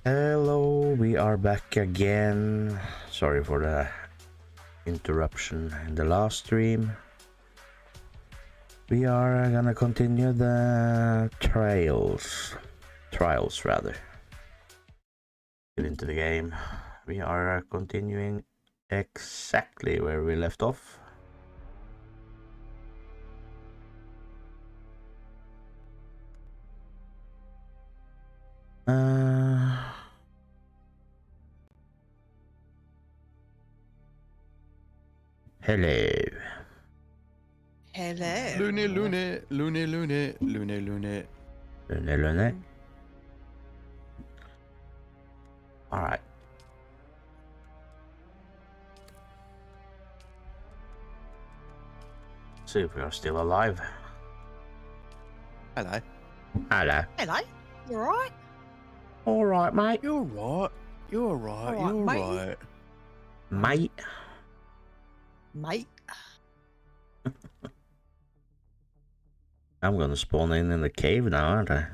Hello, we are back again. Sorry for the interruption in the last stream. We are gonna continue the trials rather. Get into the game. We are continuing exactly where we left off. Hello. Hello. Lune. Alright. See if we are still alive. Hello. Hello. Hello. You alright? Alright, mate. You're right. You're right. All right, You're mate. right. Mate. Mate. I'm gonna spawn in the cave now, aren't I?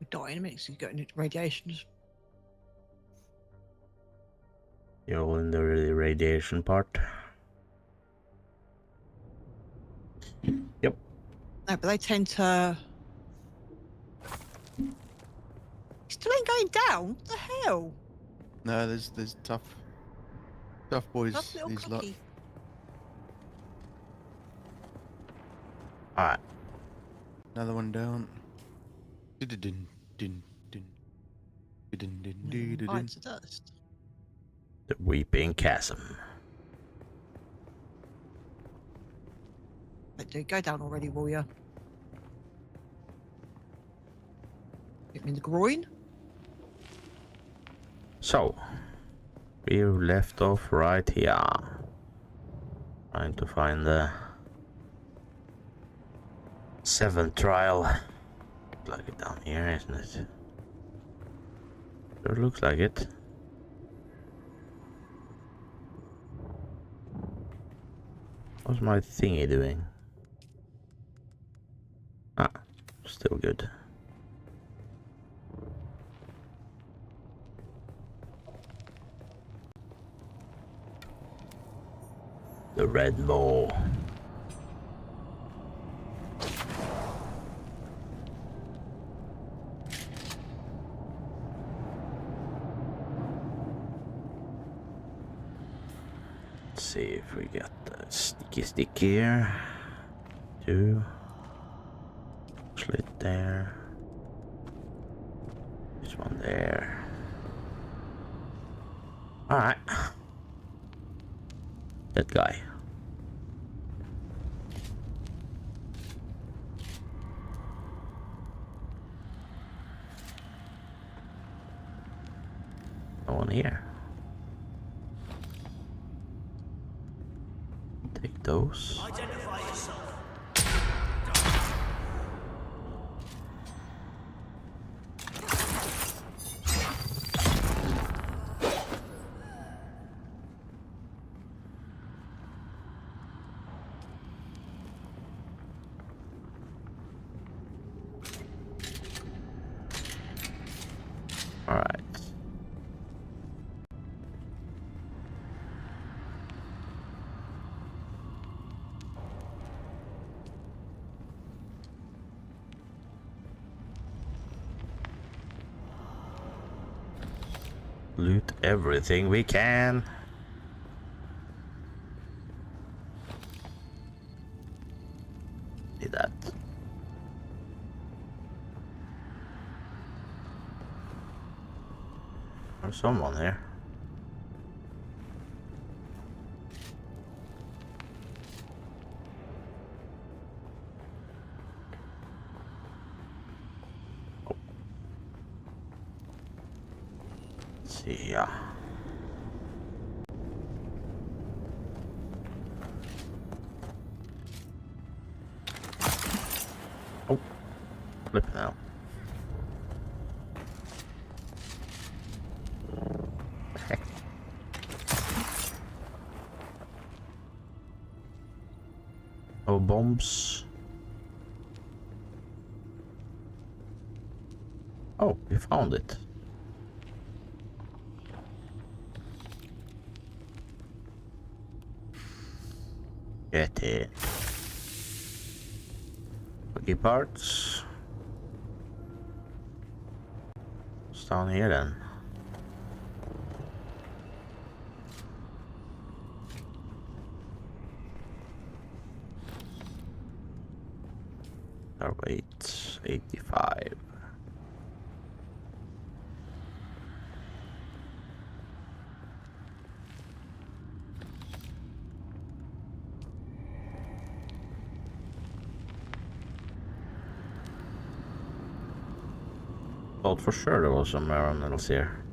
We're dying in a minute because he's getting radiations. You're all in the radiation part. Yep. No, but they tend to. Still ain't going down. What the hell? No, there's tough boys. Tough little These lot. cookie. Alright. Another one down. Din din din. Din din din din. Bites of dust. The Weeping Chasm. But do go down already, will ya? Hit me in the groin. So, we left off right here. Trying to find the 7th trial. Like it down here, isn't it? Sure looks like it. What's my thingy doing? Ah, still good. The red ball. Let's see if we got the sticky stick here. 2. Slit there. This one there. Alright. That guy. No one here. Take those. Identify yourself. All right. Loot everything we can. See that. There's someone here. Yeah. Oh, flip now. Heck. No bombs. Oh, we found it. Get it. Buggy parts. What's down here then? Our weight 85. Thought for sure there was some minerals here.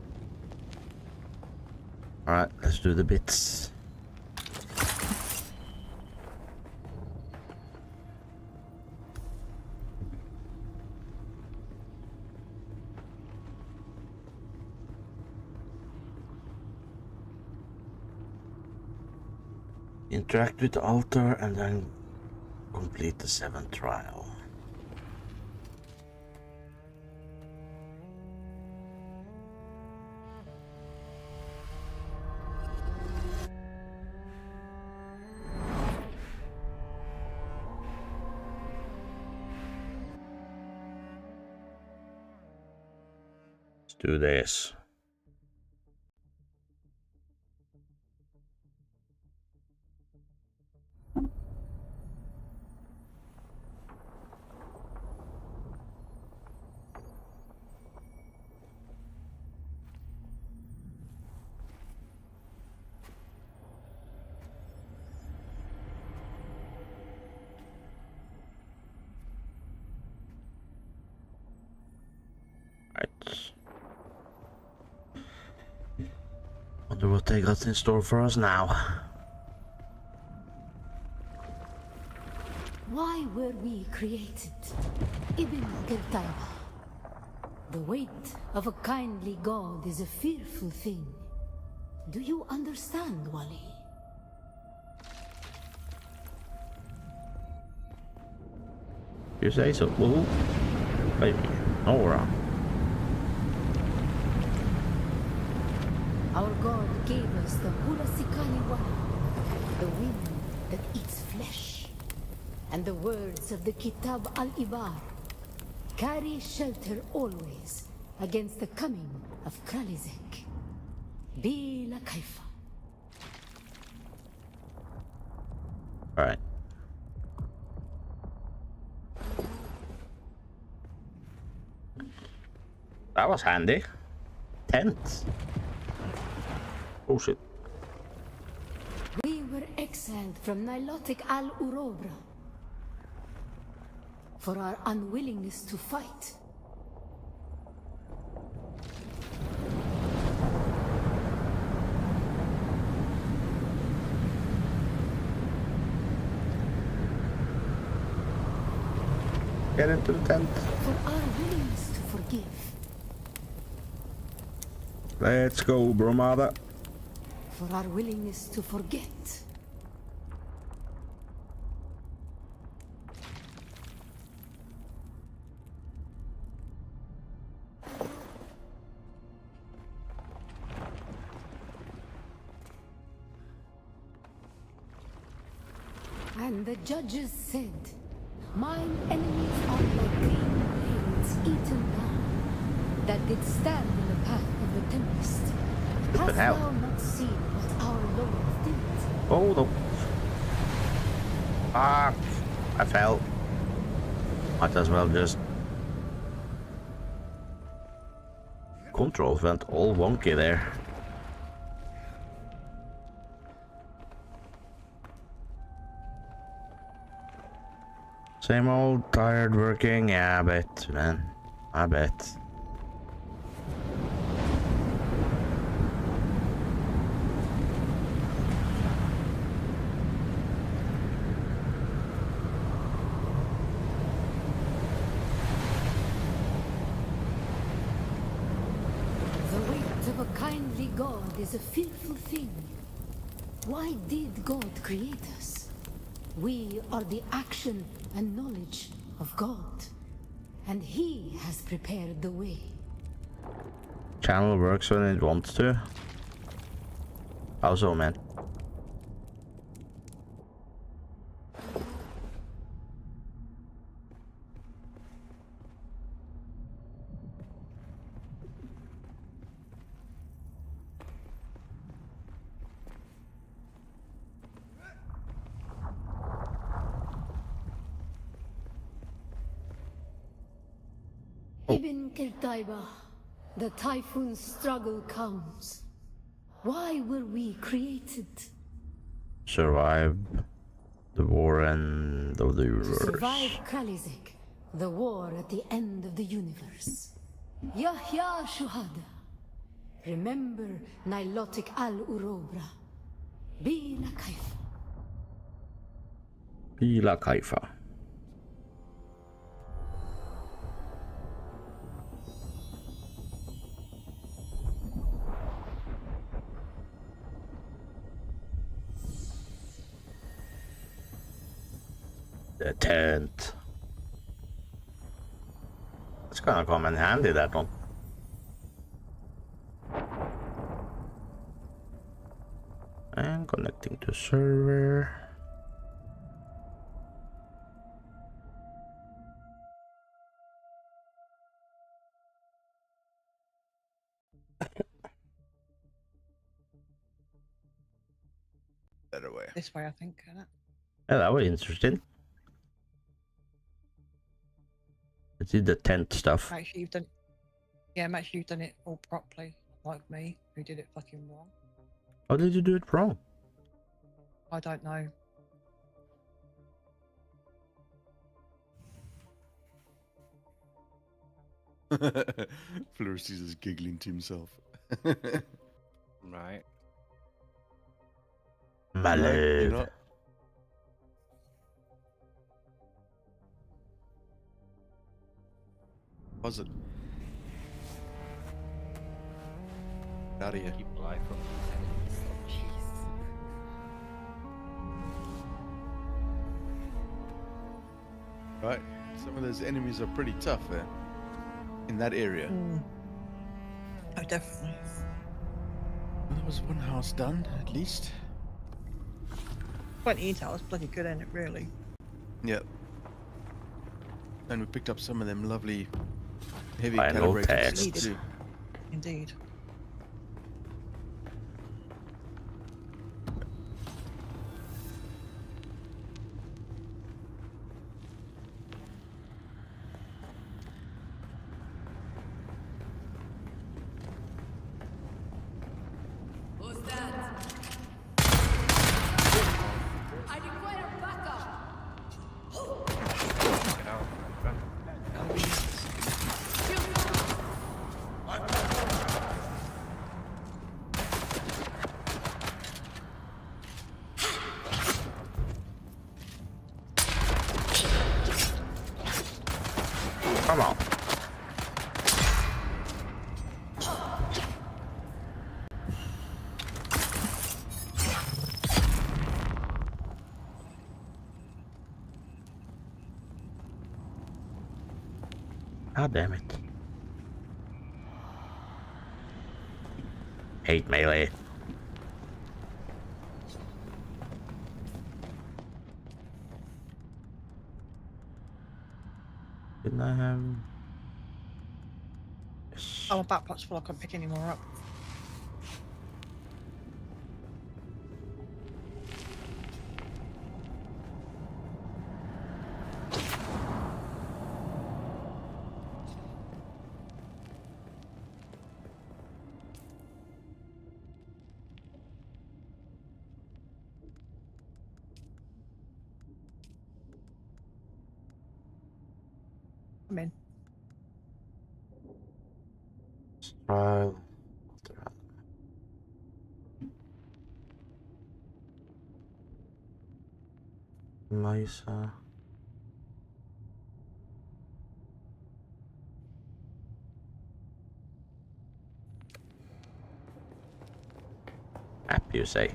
Alright, let's do the bits. Interact with the altar and then complete the 7th trial. Let's do this. Right. Wonder what they got in store for us now. Why were we created? Ibn Qirtaiba. The weight of a kindly god is a fearful thing. Do you understand, Wali? You say so. Woohoo. Baby. Nora. Our god gave us the Hulasikali Wali, the wind that eats flesh, and the words of the Kitab al-Ibar. Carry shelter always against the coming of Kralizek. Bila Kaifa. Alright. That was handy. Tent. Oh shit. We were exiled from Nilotic al-Urobra for our unwillingness to fight. Get into the tent. For our willingness to forgive. Let's go, bromada. For our willingness to forget. And the judges said, mine enemies are like green blades eaten down, that did stand in the path of the tempest. Hast thou not seen what our Lord did? Oh no. Ah, I fell. Might as well just... Controls went all wonky there. Same old tired working, yeah, I bet, man. I bet. kindly God is a fearful thing. Why did God create us? We are the action and knowledge of God, and He has prepared the way. Channel works when it wants to. How so, man? Ibn Kirtaiba, the typhoon's struggle comes. Why were we created? Survive the war and of the To universe. survive Kalizek, the war at the end of the universe. Yahya Shuhada. Remember Nilotic al-Urobra. Bila Kaifa. Bila Kaifa. The tent. It's gonna come in handy, that one. And connecting to server. Better way. This way, I think. Isn't it? Yeah, that was interesting. Let's see the tent stuff. Make sure you've done. Yeah, make sure you've done it all properly, like me, who did it fucking wrong. How did you do it wrong? I don't know. Flursis is giggling to himself. Right. My No, you're love. not. Was it? Out of here. Keep alive from these enemies. Oh, jeez. Right. Some of those enemies are pretty tough in that area. Oh, definitely. Well, there was one house done, at least. 20 intel is bloody good, ain't it, really? Yep. And we picked up some of them lovely heavy Final calibrated text. stuff too. Indeed. Who's that? I require backup. Get out, my friend. Come on. God damn it. Hate melee. Didn't I have... Yes. Oh, my backpack's full. I can't pick any more up. I'm in. Trial. Misa. you say?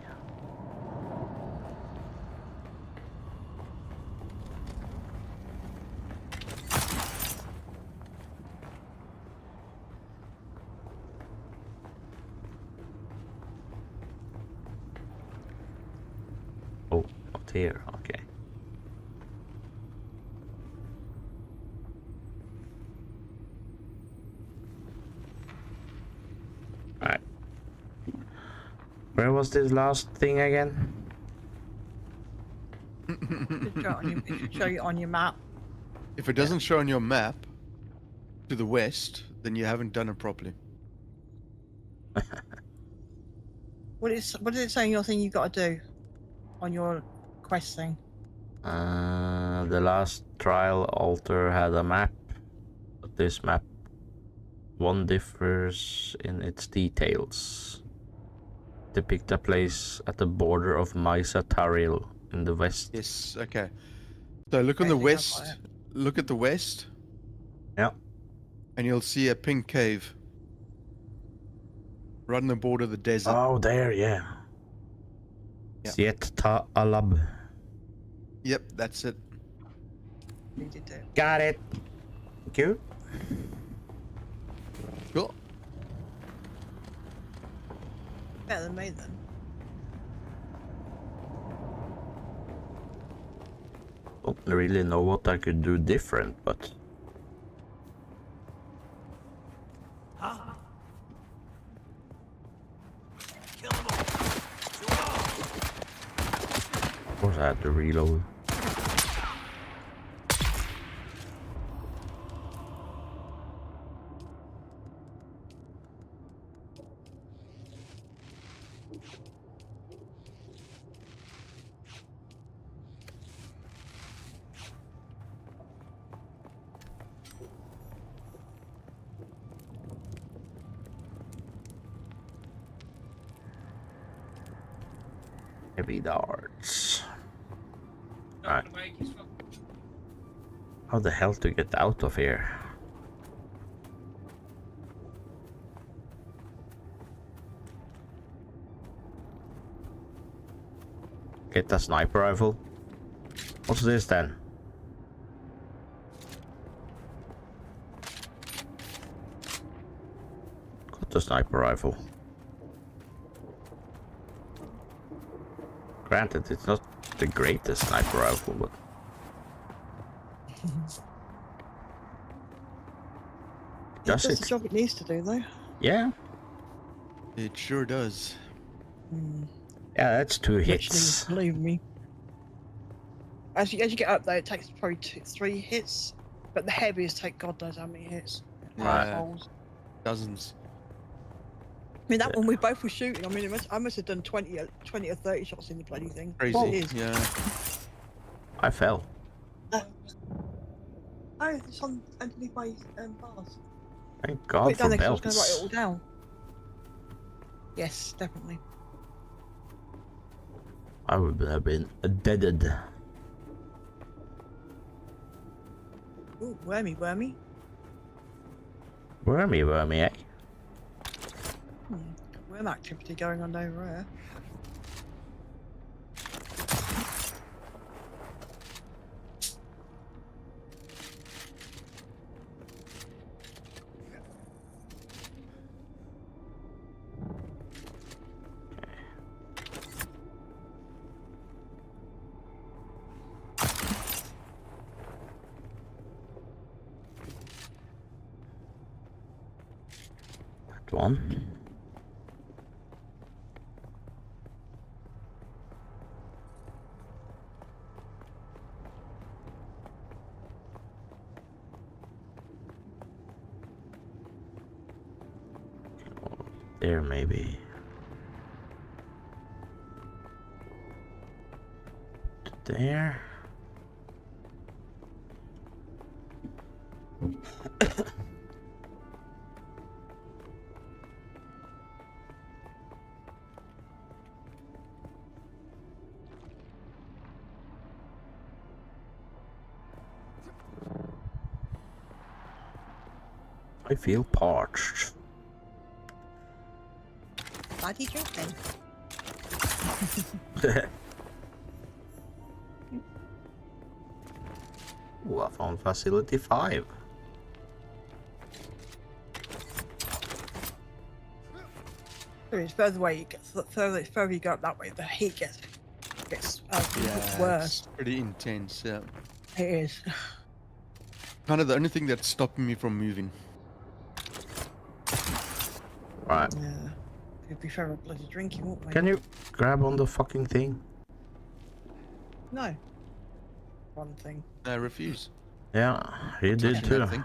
Oh, not here. Okay. Alright. Where was this last thing again? It should show you on your map. If it doesn't show on your map to the west, then you haven't done it properly. What is it saying your thing you got to do on your quest thing? The last trial altar had a map, but this map one differs in its details. Depict a place at the border of Maisa Taril in the west. Yes, okay. So look on I the think I've west. got it. Look at the west, Yeah. and you'll see a pink cave. Right on the border of the desert. Oh, there, yeah. Yeah. Siet Ta Alab. Yep, that's it. You did it. Got it. Thank you. Cool. Better than me then. Don't really know what I could do different, but of course I had to reload. Heavy darts. Alright. How the hell to get out of here? Get the sniper rifle. What's this then? Got the sniper rifle. Granted, it's not the greatest sniper rifle, but It does does the it? job it needs to do though. Yeah. It sure does. Yeah, that's 2 hits. Literally, believe me. As you get up there, it takes probably 3 hits, but the heaviest take God knows how many hits. Yeah, Holes. dozens. I mean, that one we both were shooting. I mean, I must have done 20 or 30 shots in the bloody thing. Crazy. It is. Yeah. I fell. Oh, it's on underneath my bars. Thank Put God it down for there 'cause I was going to write it belts. all down. Yes, definitely. I would have been deaded. Ooh, wormy. Wormy, eh? Worm activity going on over there. That one. There, maybe. There. I feel parched. Bloody drinking. Ooh, I found facility 5. It's further away you get, further you go up that way, the heat gets Yeah, worse. it's pretty intense. Yeah. It is. Kind of the only thing that's stopping me from moving. Right. Yeah. We'd be fair bloody drinking, wouldn't we? Can you grab on the fucking thing? No. One thing. I refuse. Yeah, you did Touching too. that thing.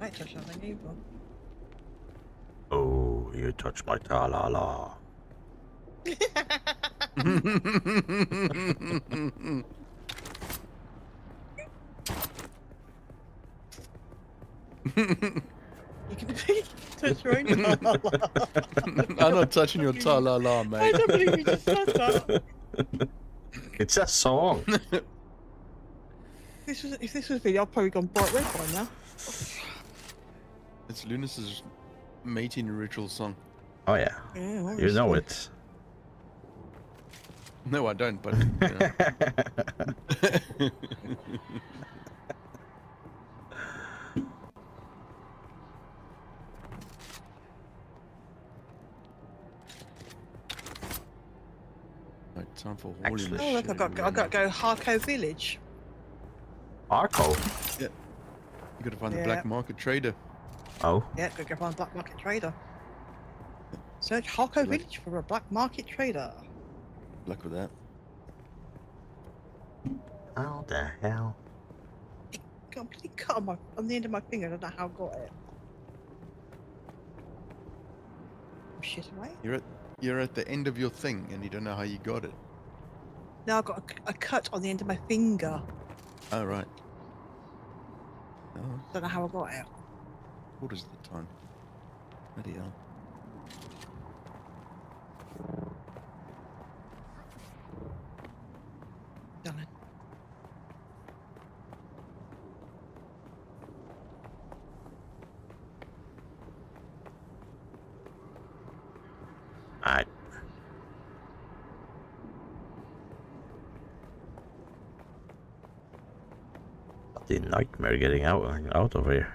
I ain't touched nothing either. Oh, you touched my ta-la-la. You can touch your own I'm not touching your ta-la-la, I mate. don't believe you just said that. It's a song. If this was video, I've probably gone bright red by now. It's Lunis's mating ritual song. Oh yeah, Yeah, you know obviously. it. No, I don't, but... You know. Right, time for hauling Actually- this Oh look, shit I've got to go Harco Village. Arco. You gotta find the Yeah. black market trader. Oh, Yeah, go find a black market trader. Search Harco Village for a black market trader. Luck with that. how the hell? Completely cut on the end of my finger. I don't know how I got it. Oh, shit away. You're at the end of your thing and you don't know how you got it. Now I've got a cut on the end of my finger. Oh right. Oh, Don't know how I got it. what is the time? Bloody hell. Done it. I. The nightmare getting out of here.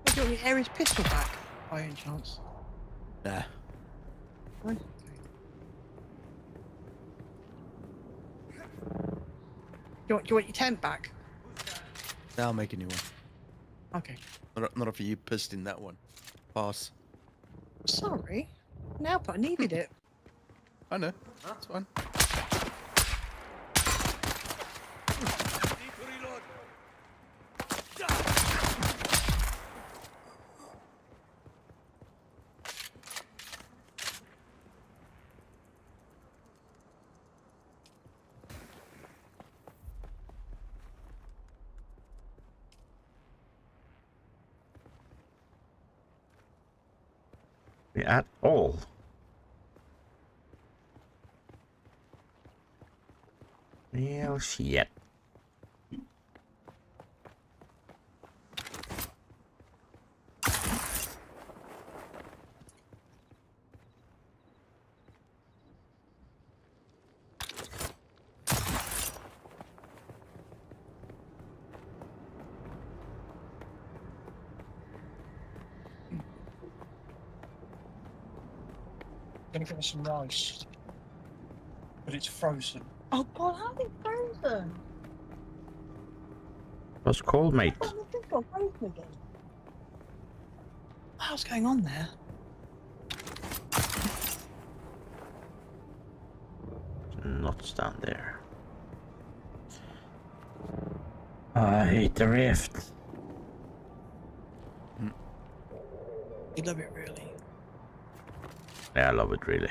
Oh, do you want your Ares pistol back, by any chance? Nah. No? Do you want your tent back? Now I'll make a new one. Okay. Not after you pissed in that one. Pass. Sorry. Now, but I needed it. I know. That's fine. At all. Well, shit. Gonna get us some rice, but it's frozen. Oh god, how are they frozen? What's cold, mate? Oh, the thing got frozen again. What's going on there? Not stand there. I hate the rift. You love it, really. Yeah, I love it really.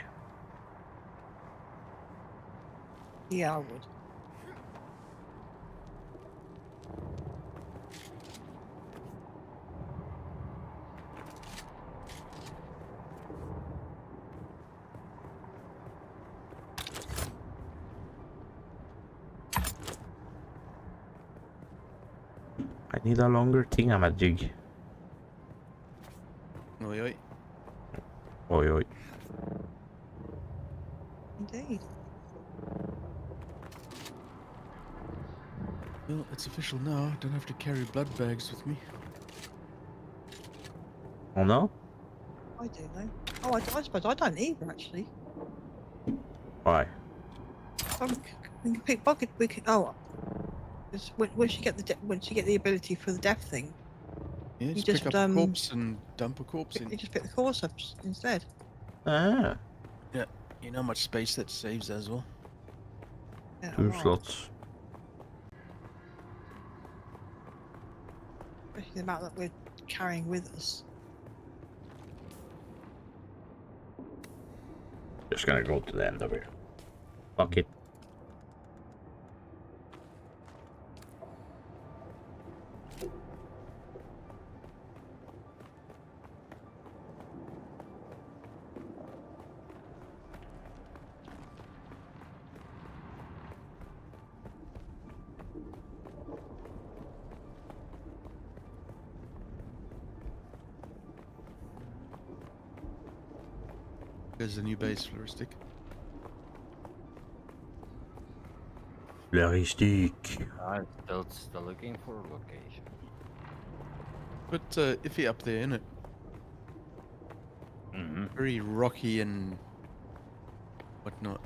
Yeah, I would. I need a longer thingamajig. Oi, oi. Oi, oi. Indeed. Well, it's official now. Don't have to carry blood bags with me. Oh no? I do know. Oh, I suppose I don't either actually. Why? We can pick bucket. We can. Oh, once you get once you get the ability for the death thing, Yeah, you just just pick up a corpse and dump a corpse you in. just pick the course up instead. Ah, Yeah, you know how much space that saves as well. Yeah, a 2 lot. slots. Especially the amount that we're carrying with us. Just gonna go to the end of here. Fuck it. There's a new base, Floristic. Floristic. I'm still looking for a location. But iffy up there, innit? Mm-hmm. Very rocky and whatnot.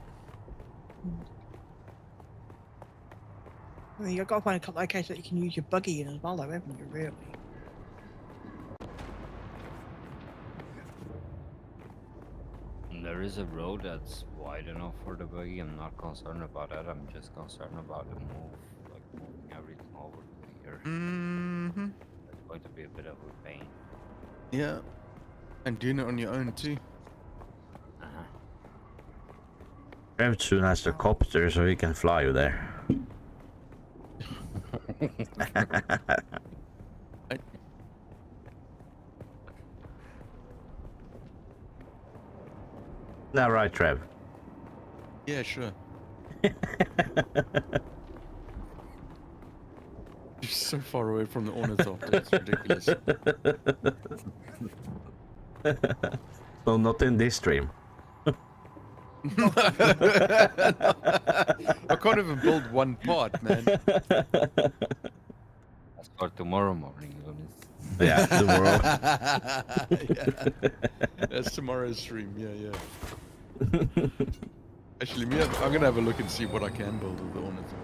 I mean, you've got to find a couple of locations that you can use your buggy in as well, though, haven't you? Really? There is a road that's wide enough for the buggy. I'm not concerned about that. I'm just concerned about the move, like moving everything over to here. Mm-hmm. It's going to be a bit of a pain. Yeah. And doing it on your own too. Uh-huh. Trev soon has the copter so he can fly you there. Not right, Trev. Yeah, sure. You're so far away from the ornithopter, it's ridiculous. So not in this stream. I can't even build one part, man. That's for tomorrow morning, Lunis. Yeah, tomorrow. Yeah. That's tomorrow's stream, yeah. Actually, I'm gonna have a look and see what I can build with the ornithopter.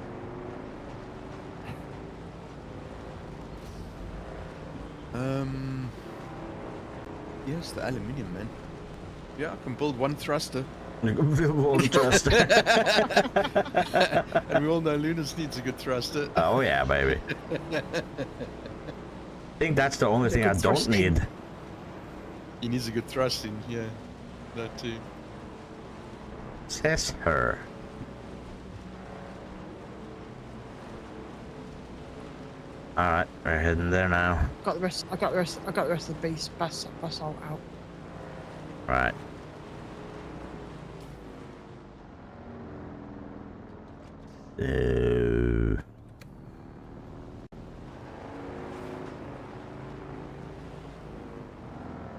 Yes, the aluminium, man. Yeah, I can build one thruster. Won't trust. And we all know Lunas needs a good thruster. Oh yeah, baby. I think that's the only thing I good don't thrusting. need. He needs a good thrusting, yeah. That too. Says her. Alright, we're heading there now. Got the rest. I got the rest of the beast basalt out. Right. So...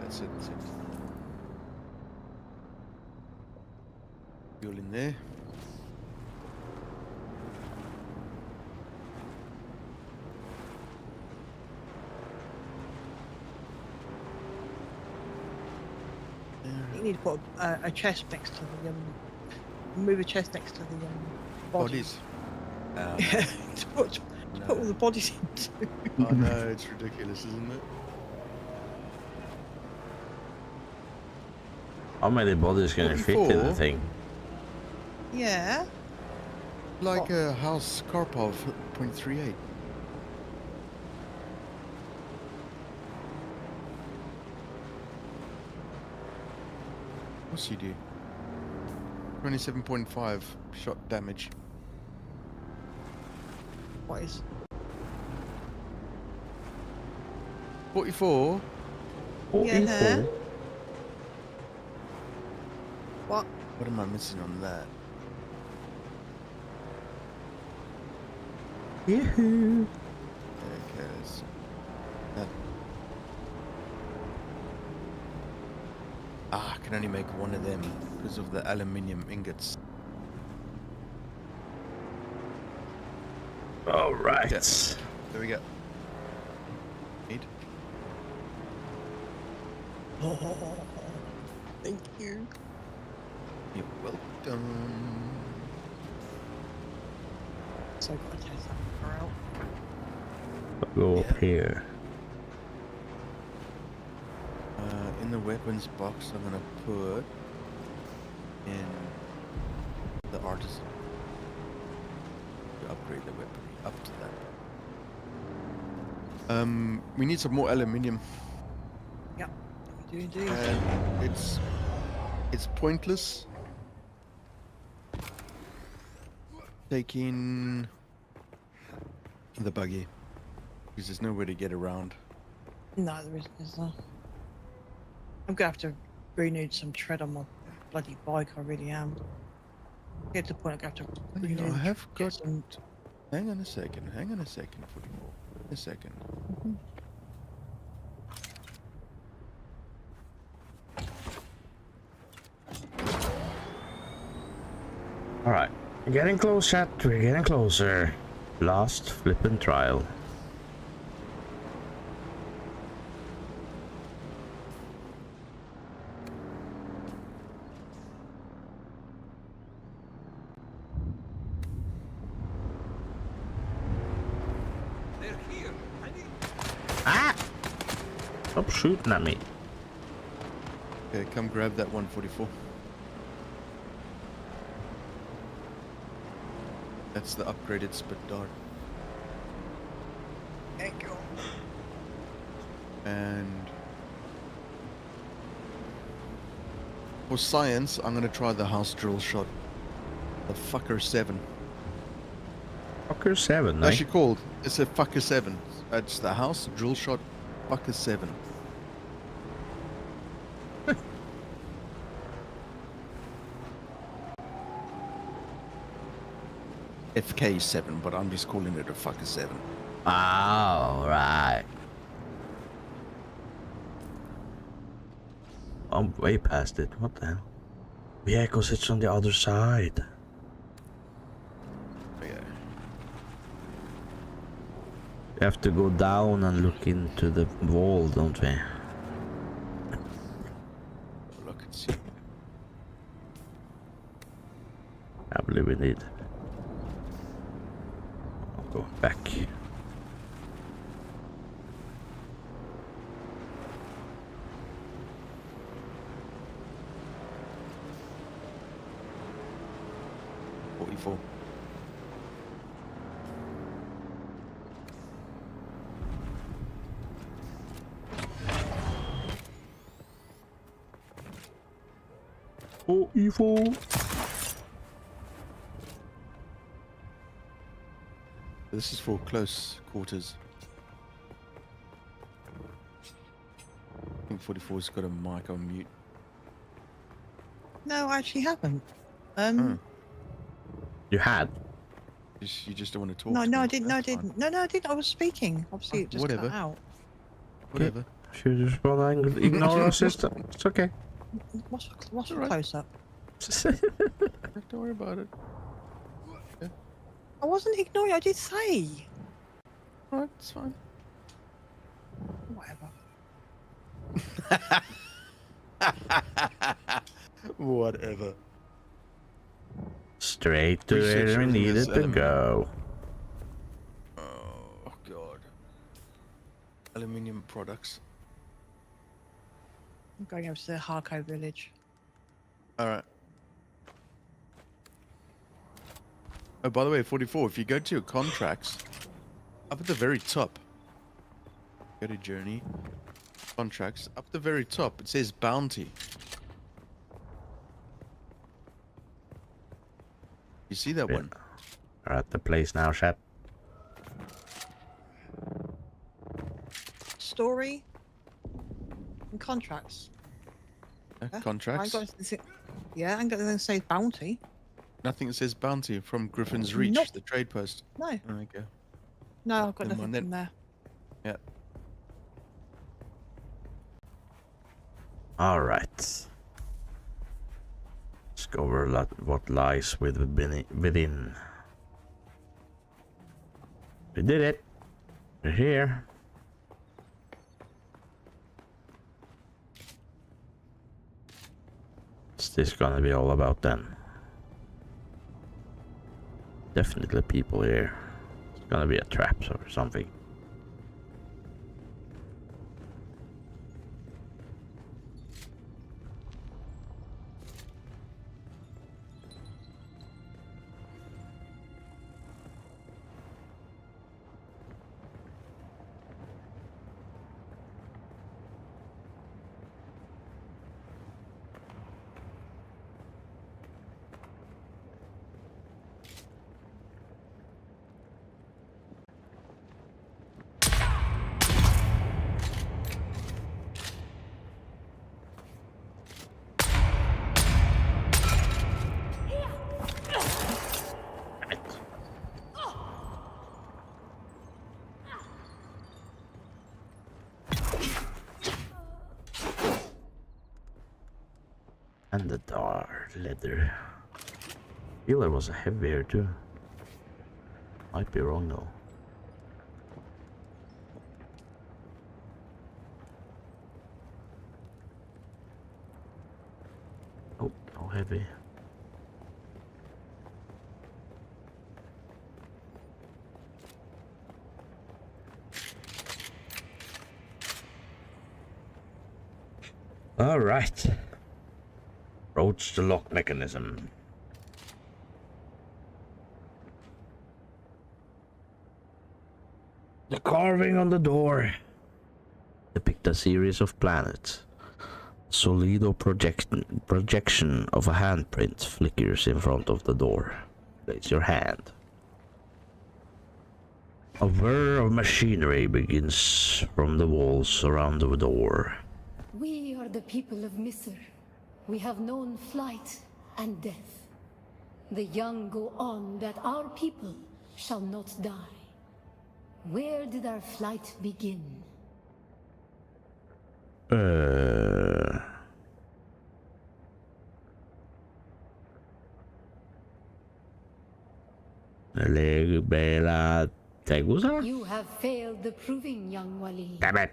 That's it. Fuel in there. You need to put a chest next to the move a chest next to the bodies. Bodies. to put all the bodies into. Oh no, it's ridiculous, isn't it? How many bodies can it fit in the 44? thing? Yeah. Like a House Karpov 0.38. What's he do? 27.5 shot damage. What is? 44? Yeah. What? What am I missing on that? Yahoo! Okay, that. can only make one of them because of the aluminium ingots. All right. Yeah. There we go. Need. Oh, thank you. You're welcome. So got to test that far out. Go up Yeah. here. In the weapons box, I'm gonna put in the artisan to upgrade the weaponry up to that. We need some more aluminium. Yeah, we do indeed. And it's pointless taking the buggy because there's nowhere to get around. No, there isn't, is there? I'm gonna have to renew some tread on my bloody bike, I really am. Get to the point I'm gonna have to You know, I have get got. some... Hang on a second. 44. A second. All right. Getting close, chat. We're getting closer. Last flippin' trial. Ah! Stop shooting at me. Okay, come grab that 144. That's the upgraded spit dart. Thank you. And for science, I'm gonna try the house drill shot. The fucker 7. Fucker 7, eh? Actually called. It's a fucker 7. It's the house drill shot fucker 7. FK7, but I'm just calling it a fucker 7. Oh, right. I'm way past it. What the hell? Yeah, because it's on the other side. Yeah. We have to go down and look into the wall, don't we? Look and see. I believe we need. I'll go back. Oh, evil. This is for close quarters. I think 44's got a mic on mute. No, I actually haven't. You had. You just don't want to talk. No, to no, me. I didn't. No, I That's fine. didn't. No, I didn't. I was speaking. Obviously, it just whatever. cut out. Whatever. Should you just want to ignore our system? It's okay. What's a Alright. close up? Don't worry about it. I wasn't ignoring. I did say. Alright, it's fine. Whatever. Whatever. Straight to Research where we using needed this to element. go. Oh god. Aluminium products. I'm going over to the Harco village. Alright. Oh, by the way, 44, if you go to your contracts, up at the very top, go to journey, contracts, up at the very top, it says bounty. You see that Yeah. one? We're at the place now, chat. Story and contracts. Yeah, Contracts. Yeah, I'm going to say bounty. Nothing that says bounty from Griffin's Reach, Nope. the trade post. No, Oh, okay. no, I've got Never nothing mind then. from there. Yeah. All right. Discover what lies within. We did it. We're here. What's this gonna be all about then? Definitely people here. It's gonna be a trap or something. And the dark leather. I feel there was a heavier too. Might be wrong though. Oh, no heavy. All right. Approach the lock mechanism. The carving on the door depict a series of planets. Solido projection of a handprint flickers in front of the door. Place your hand. A whir of machinery begins from the walls around the door. We are the people of Misr. We have known flight and death. The young go on that our people shall not die. Where did our flight begin? You have failed the proving, young Wali. Damn it.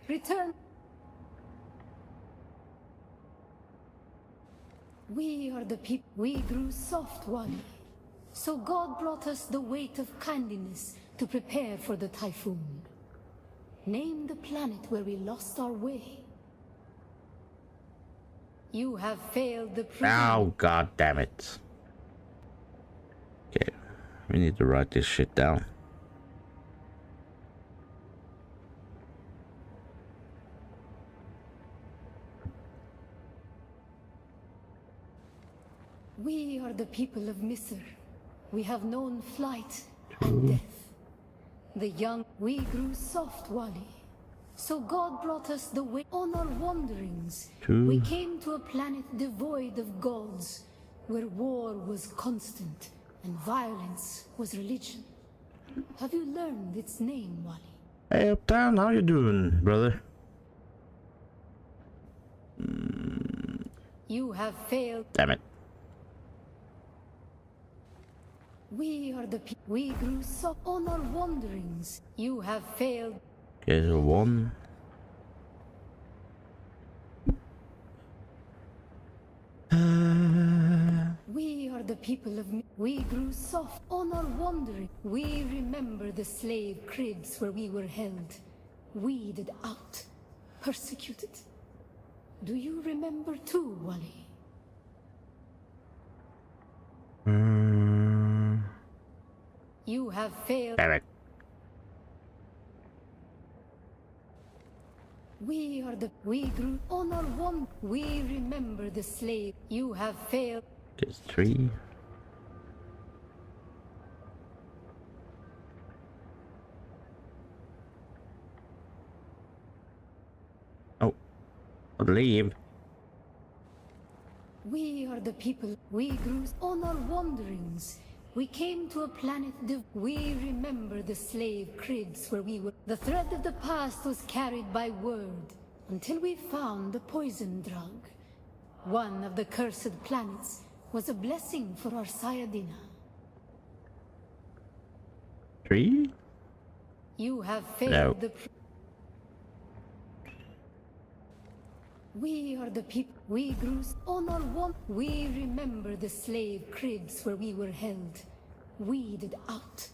Return. We are the people. We grew soft, Wali. So God brought us the weight of kindliness to prepare for the typhoon. Name the planet where we lost our way. You have failed the proving. Oh, god damn it. Okay, we need to write this shit down. We are the people of Misr. We have known flight and death. The young, we grew soft, Wali. So God brought us the way on our wanderings. We came to a planet devoid of gods, where war was constant and violence was religion. Have you learned its name, Wali? Hey, Uptown, how you doing, brother? You have failed. Damn it. We are the people. We grew soft on our wanderings. You have failed. Okay, so one. We are the people of. We grew soft on our wandering. We remember the slave cribs where we were held, weeded out, persecuted. Do you remember too, Wali? You have failed. Damn it. We are the. We grew on our one. We remember the slave. You have failed. There's 3. Oh, leave. We are the people. We grew on our wanderings. We came to a planet. We remember the slave cribs where we were. The thread of the past was carried by word until we found the poison drug. One of the cursed planets was a blessing for our Sayadina. 3? You have failed No. the... We are the people. We grew on our one. We remember the slave cribs where we were held, weeded out,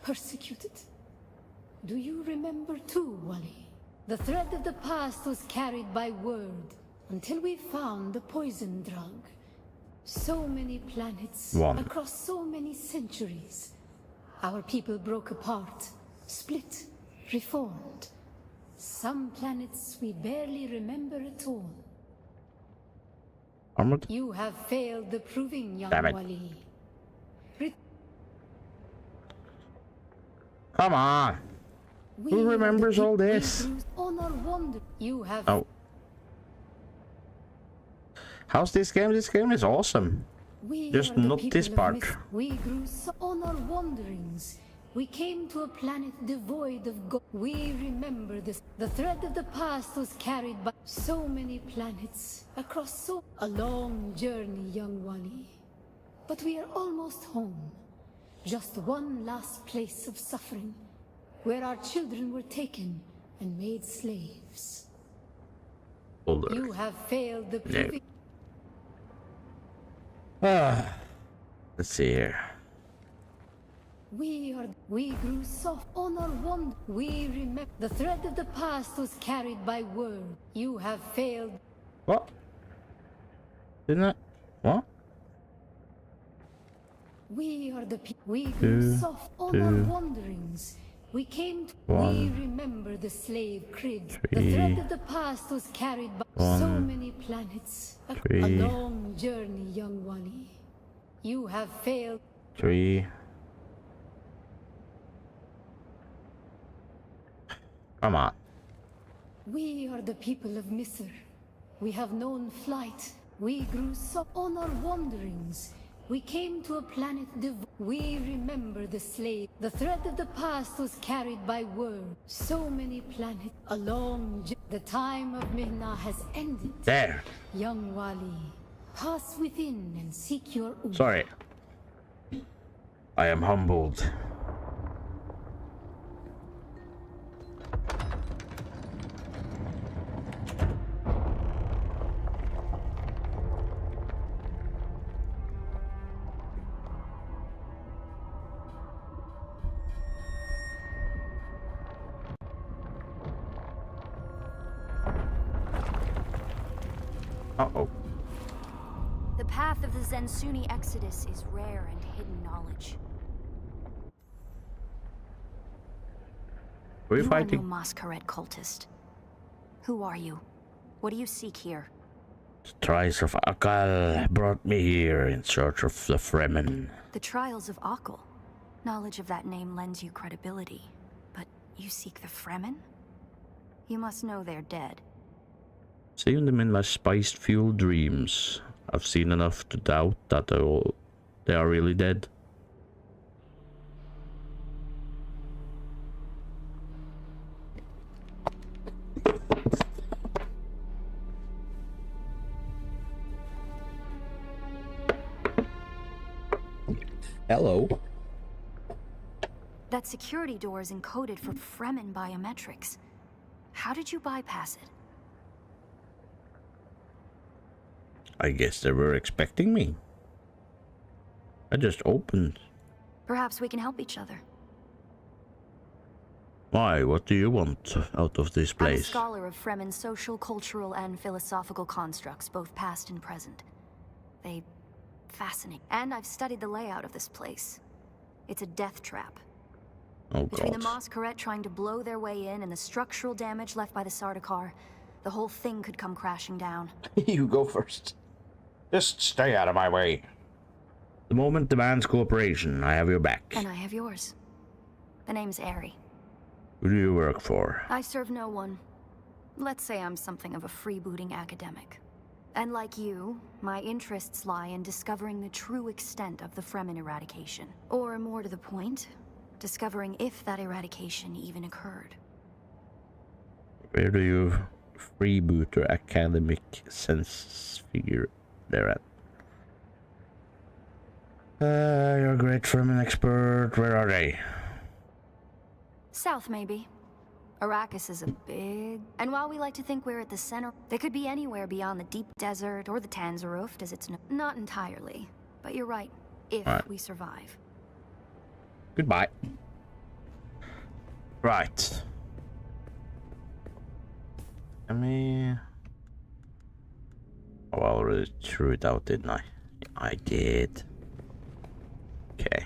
persecuted. Do you remember too, Wally? The thread of the past was carried by word until we found the poison drug. So many planets 1. across so many centuries. Our people broke apart, split, reformed. Some planets we barely remember at all. Armored? You have failed the proving, young Damn it. Wali. Come on! Who remembers all this? On our wander. You have Oh. How's this game? This game is awesome. We Just are the not people this of part. We grew so on our wanderings. We came to a planet devoid of God. We remember this. The thread of the past was carried by so many planets across so a long journey, young Wali. But we are almost home. Just one last place of suffering, where our children were taken and made slaves. Older. You have failed the No. proving. Let's see here. We grew soft on our wand. We remember the thread of the past was carried by word. You have failed. What? Didn't I? What? We are the people. We grew 2, soft on 2, our wanderings. We came to. 1, We remember the slave cribs. 3, The thread of the past was carried by so 1, many planets. A 3, long journey, young Wali. You have failed. 3. Come on. We are the people of Misr. We have known flight. We grew so on our wanderings. We came to a planet we remember the slave. The thread of the past was carried by word. So many planets. The time of Mihna has ended. There. Young Wali, pass within and seek your Sorry. I am humbled. Uh-oh. The path of the Zensuni Exodus is rare and hidden knowledge. Were you You fighting? are no Masquerade cultist. Who are you? What do you seek here? The Trials of Akal brought me here in search of the Fremen. The Trials of Akal. Knowledge of that name lends you credibility. But you seek the Fremen? You must know they're dead. Seeing them in my spiced-fueled dreams, I've seen enough to doubt that they are really dead. Hello. That security door is encoded for Fremen biometrics. How did you bypass it? I guess they were expecting me. I just opened. Perhaps we can help each other. Why? What do you want out of this I'm a place? scholar of Fremen social, cultural, and philosophical constructs, both past and present. They fascinate. And I've studied the layout of this place. It's a death trap. Oh Between the god. Masquerade trying to blow their way in and the structural damage left by the Sardaukar, the whole thing could come crashing down. You go first. Just stay out of my way. The moment demands cooperation. I have your back. And I have yours. The name's Ari. Who do you work for? I serve no one. Let's say I'm something of a freebooting academic. And like you, my interests lie in discovering the true extent of the Fremen eradication. Or more to the point, discovering if that eradication even occurred. Where do you freebooter academic sense figure they're at. You're a great Fremen expert. Where are they? South, maybe. Arrakis is a big... And while we like to think we're at the center, they could be anywhere beyond the deep desert or the Tanzaruft, as it's not entirely. But you're right, if we survive. Goodbye. Right. I mean... Oh, I already threw it out, didn't I? I did. Okay.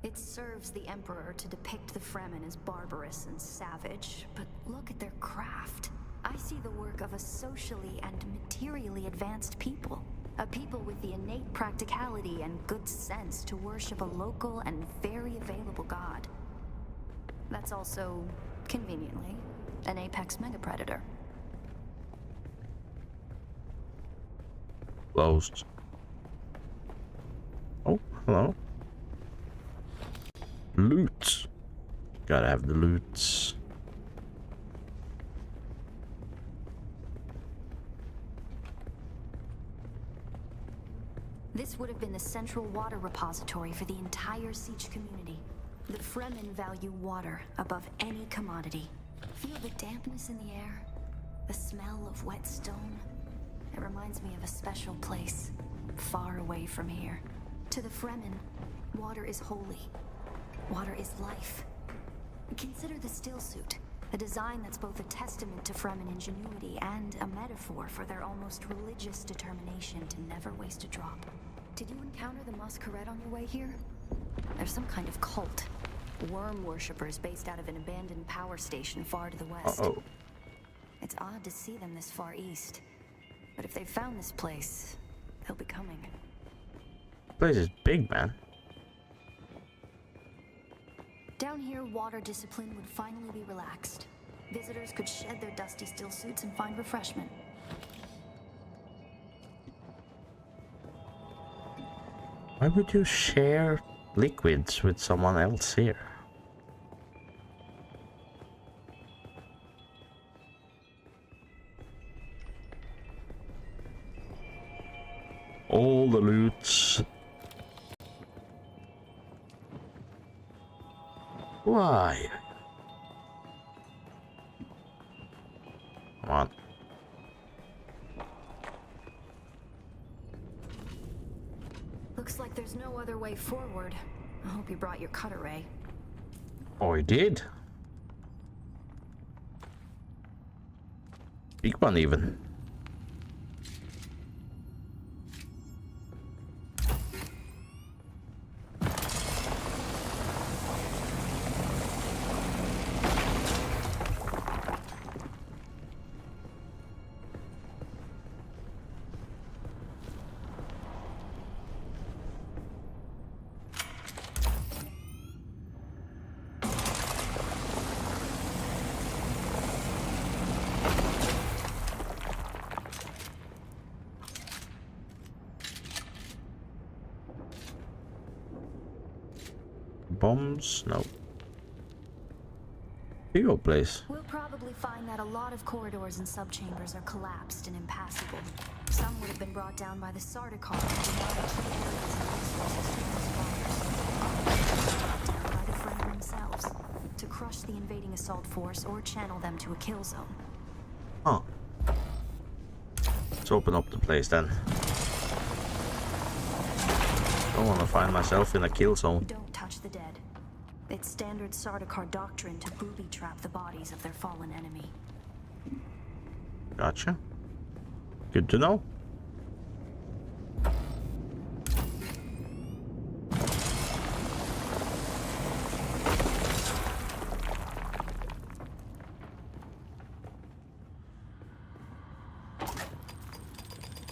It serves the Emperor to depict the Fremen as barbarous and savage, but look at their craft. I see the work of a socially and materially advanced people. A people with the innate practicality and good sense to worship a local and very available god. That's also, conveniently, an apex megapredator. Closed. Oh, hello. Loot. Gotta have the loot. This would have been the central water repository for the entire Siege community. The Fremen value water above any commodity. Feel the dampness in the air? The smell of wet stone? It reminds me of a special place, far away from here. To the Fremen, water is holy. Water is life. Consider the still suit, a design that's both a testament to Fremen ingenuity and a metaphor for their almost religious determination to never waste a drop. Did you encounter the Masquerade on your way here? There's some kind of cult. Worm worshippers based out of an abandoned power station far to the west. Uh-oh. It's odd to see them this far east. But if they've found this place, they'll be coming. This place is big, man. Down here, water discipline would finally be relaxed. Visitors could shed their dusty still suits and find refreshment. Why would you share liquids with someone else here? All the loots. Why? Come on. Looks like there's no other way forward. I hope you brought your cutter ray. Oh, I did. Big one even. Bombs? No. Hero place. We'll probably find that a lot of corridors and subchambers are collapsed and impassable. Some would have been brought down by the Sardaukar by the Fremen themselves to crush the invading assault force or channel them to a kill zone. Huh. Let's open up the place then. I want to find myself in a kill zone. Don't touch the dead. It's standard Sardaukar doctrine to booby trap the bodies of their fallen enemy. Gotcha. Good to know.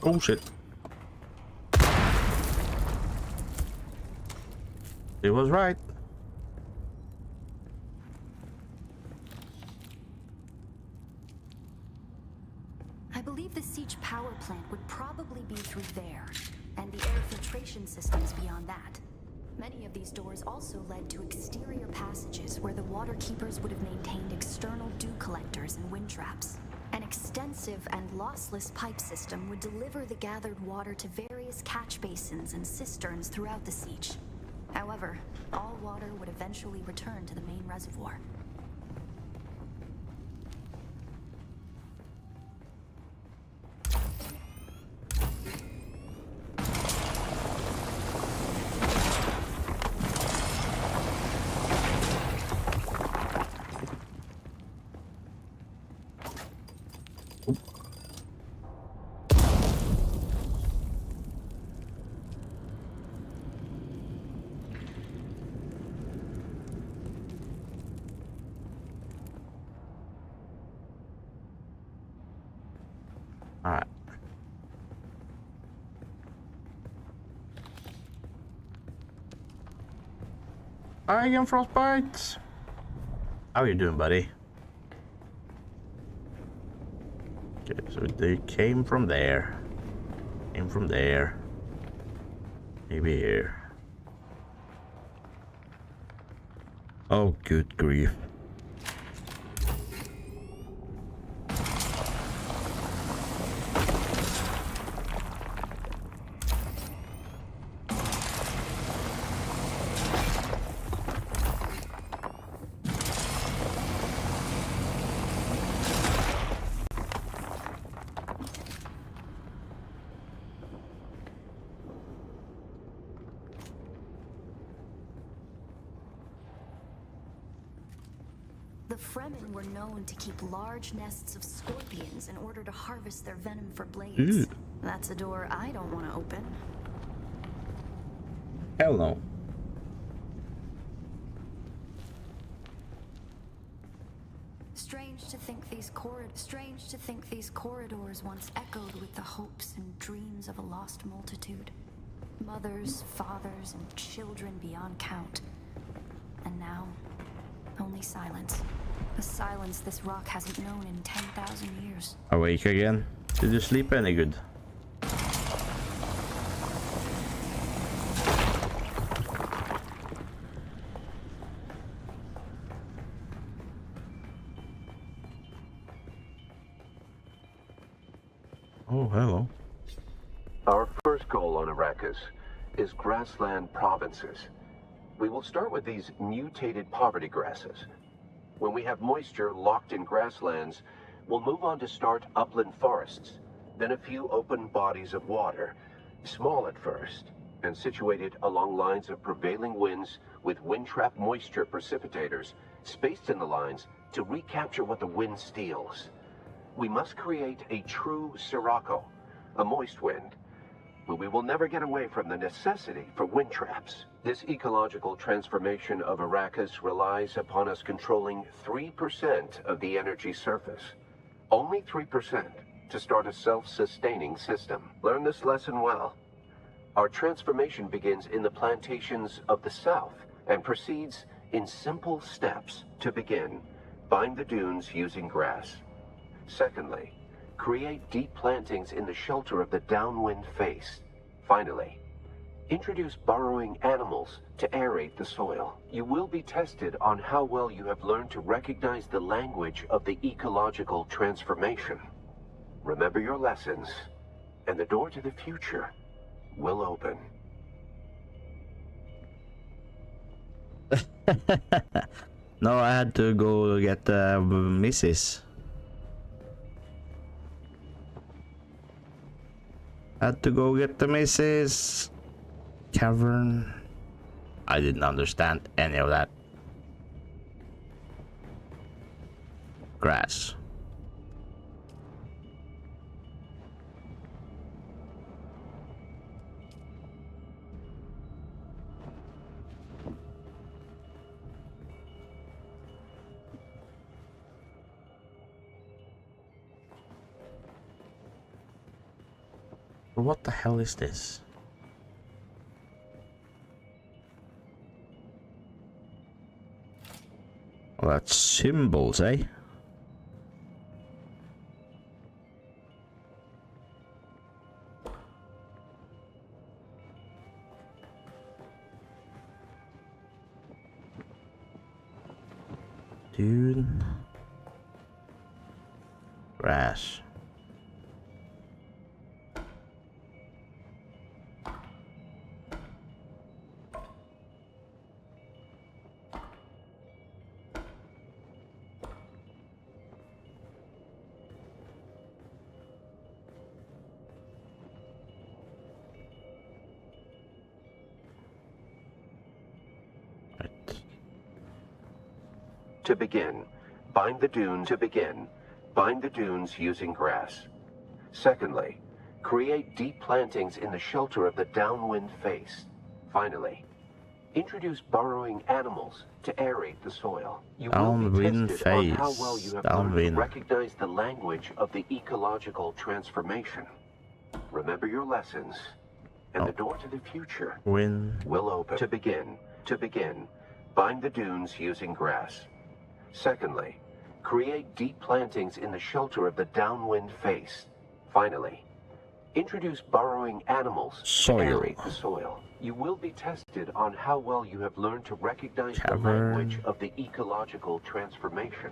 Oh shit. It was right. I believe the siege power plant would probably be through there, and the air filtration systems beyond that. Many of these doors also led to exterior passages where the water keepers would have maintained external dew collectors and wind traps. An extensive and lossless pipe system would deliver the gathered water to various catch basins and cisterns throughout the siege. However, all water would eventually return to the main reservoir. Alright. Hi again, Frostbite. How are you doing, buddy? Okay, so they came from there. Came from there. Maybe here. Oh, good grief. The Fremen were known to keep large nests of scorpions in order to harvest their venom for blades. That's a door I don't want to open. Hell no. Strange to think these corridors once echoed with the hopes and dreams of a lost multitude. Mothers, fathers, and children beyond count. And now, only silence. A silence this rock hasn't known in 10,000 years. Awake again? Did you sleep any good? Oh, hello. Our first goal on Arrakis is grassland provinces. We will start with these mutated poverty grasses. When we have moisture locked in grasslands, we'll move on to start upland forests, then a few open bodies of water, small at first, and situated along lines of prevailing winds with wind-trap moisture precipitators spaced in the lines to recapture what the wind steals. We must create a true sirocco, a moist wind, but we will never get away from the necessity for wind traps. This ecological transformation of Arrakis relies upon us controlling 3% of the energy surface. Only 3% to start a self-sustaining system. Learn this lesson well. Our transformation begins in the plantations of the south and proceeds in simple steps. To begin, bind the dunes using grass. Secondly, create deep plantings in the shelter of the downwind face. Finally, introduce burrowing animals to aerate the soil. You will be tested on how well you have learned to recognize the language of the ecological transformation. Remember your lessons, and the door to the future will open. No, I had to go get the missus. Had to go get the missus. Cavern. I didn't understand any of that. Grass. What the hell is this? Well, that's symbols, eh? Dune. Grass. To begin, bind the dunes using grass. Secondly, create deep plantings in the shelter of the downwind face. Finally, introduce burrowing animals to aerate the soil. You will be tested on how well you have learned to recognize the language of the ecological transformation. Remember your lessons, and the door to the future will open. To begin, bind the dunes using grass. Secondly, create deep plantings in the shelter of the downwind face. Finally, introduce burrowing animals to aerate the soil. You will be tested on how well you have learned to recognize the language of the ecological transformation.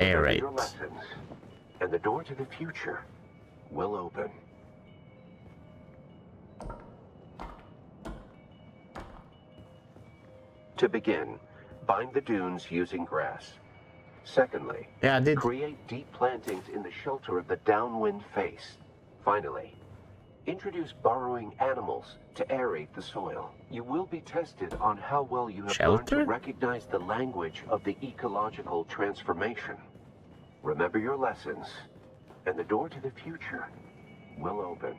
Aerate your lessons, and the door to the future will open. To begin, bind the dunes using grass. Secondly, create deep plantings in the shelter of the downwind face. Finally, introduce burrowing animals to aerate the soil. You will be tested on how well you have learned to recognize the language of the ecological transformation. Remember your lessons, and the door to the future will open.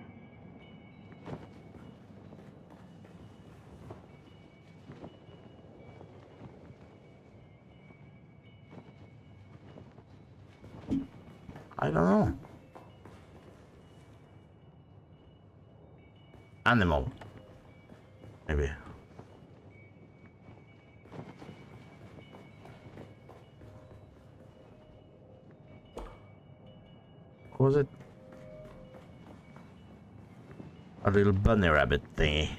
I don't know. Animal. Maybe. What was it? A little bunny rabbit thingy.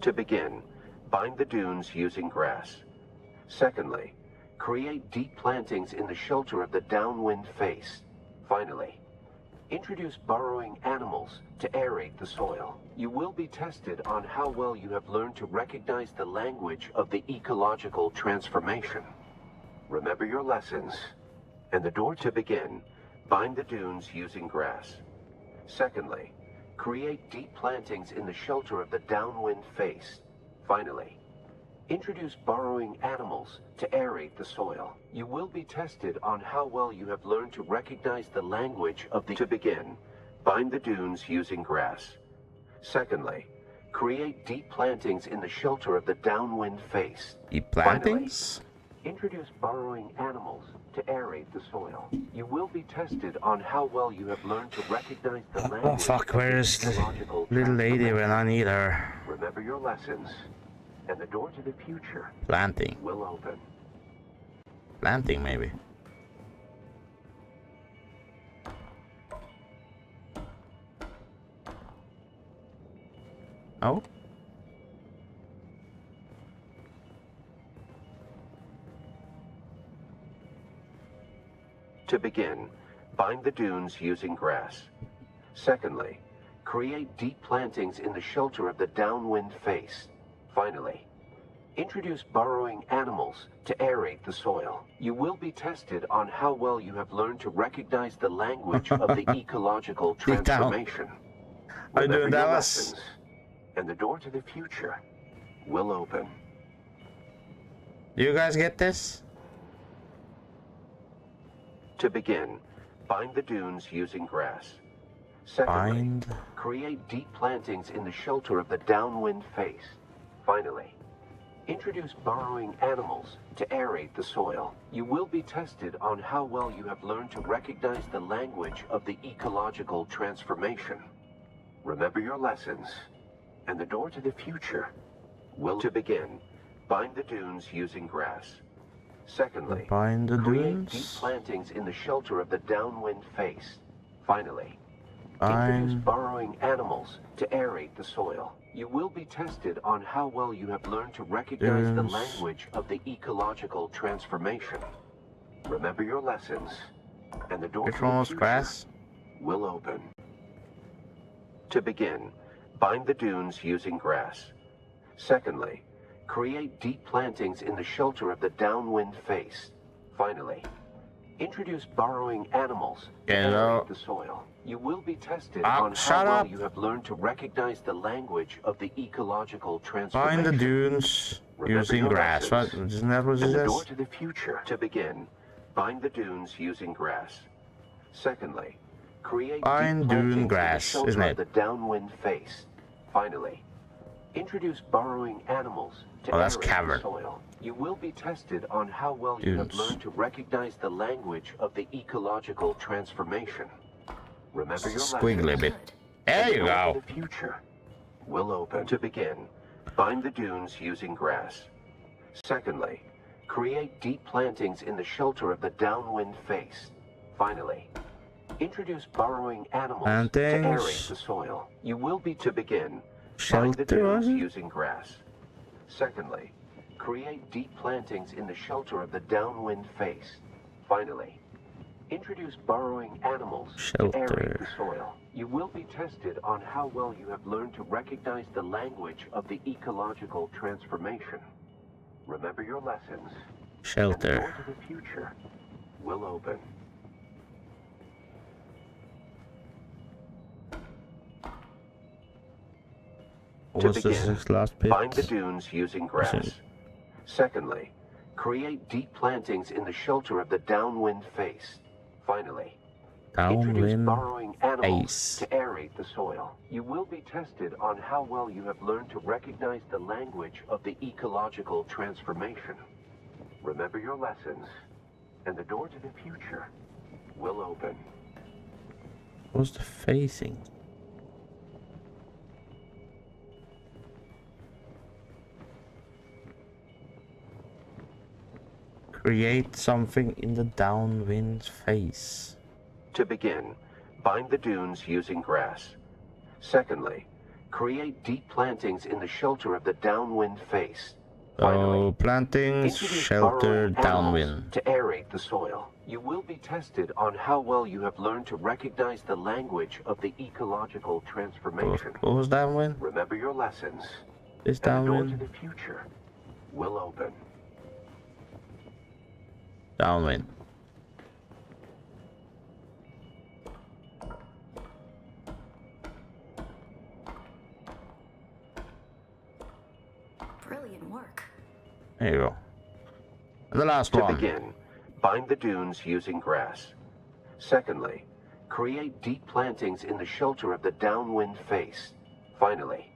To begin, bind the dunes using grass. Secondly, create deep plantings in the shelter of the downwind face. Finally, introduce burrowing animals to aerate the soil. You will be tested on how well you have learned to recognize the language of the ecological transformation. Remember your lessons, and the door to begin, bind the dunes using grass. Secondly, create deep plantings in the shelter of the downwind face. Finally, introduce burrowing animals to aerate the soil. You will be tested on how well you have learned to recognize the language of the... To begin, bind the dunes using grass. Secondly, create deep plantings in the shelter of the downwind face. Deep plantings? Finally, introduce burrowing animals to aerate the soil. You will be tested on how well you have learned to recognize the language. Oh fuck, where's the little lady when I need her? Remember your lessons, and the door to the future will open. Planting, maybe. Oh? To begin, bind the dunes using grass. Secondly, create deep plantings in the shelter of the downwind face. Finally, introduce burrowing animals to aerate the soil. You will be tested on how well you have learned to recognize the language of the ecological transformation. Remember your lessons, and the door to the future will open. Do you guys get this? To begin, bind the dunes using grass. Secondly, create deep plantings in the shelter of the downwind face. Finally, introduce burrowing animals to aerate the soil. You will be tested on how well you have learned to recognize the language of the ecological transformation. Remember your lessons, and the door to the future Will to begin, bind the dunes using grass. Secondly, Bind the create deep dunes. plantings in the shelter of the downwind face. Finally, introduce burrowing animals to aerate the soil. You will be tested on how well you have learned to recognize the language of the ecological transformation. Remember your lessons, and the door to the future grass? will open. To begin, bind the dunes using grass. Secondly, create deep plantings in the shelter of the downwind face. Finally, introduce burrowing animals to aerate the soil. You will be tested on how well you have learned to recognize the language of the ecological transformation. Bind the dunes using grass. What? Isn't that what it And the says? door to the future. To begin, bind the dunes using grass. Secondly, create Bind deep dune plantings in grass, the shelter isn't of it? the downwind face. Finally, introduce burrowing animals to that's aerate cavern. the soil. You will be tested on how well you have Dunes. learned to recognize the language of the ecological transformation. Remember your Squiggly lessons. bit. There you The door go. to the future will open. To begin, bind the dunes using grass. Secondly, create deep plantings in the shelter of the downwind face. Finally, introduce burrowing animals to aerate the soil. You will be to begin. Bind the dunes using grass. Secondly, create deep plantings in the shelter of the downwind face. Finally, introduce burrowing animals to aerate the soil. You will be tested on how well you have learned to recognize the language of the ecological transformation. Remember your lessons. And the Shelter. door to the future will open. To What's begin, this last bit? bind the dunes using grass. Secondly, create deep plantings in the shelter of the downwind face. Finally, introduce Downwind burrowing animals face. to aerate the soil. You will be tested on how well you have learned to recognize the language of the ecological transformation. Remember your lessons, and the door to the future will open. What's the facing? Create something in the downwind face. To begin, bind the dunes using grass. Secondly, create deep plantings in the shelter of the downwind face. Finally, Plantings, introduce shelter, burrowing animals downwind. to aerate the soil. You will be tested on how well you have learned to recognize the language of the ecological transformation. What was downwind? Remember your lessons. This And the door to downwind? the future will open. Downwind. Brilliant work. There you go. And the last To one. begin, bind the dunes using grass. Secondly, create deep plantings in the shelter of the downwind face. Finally,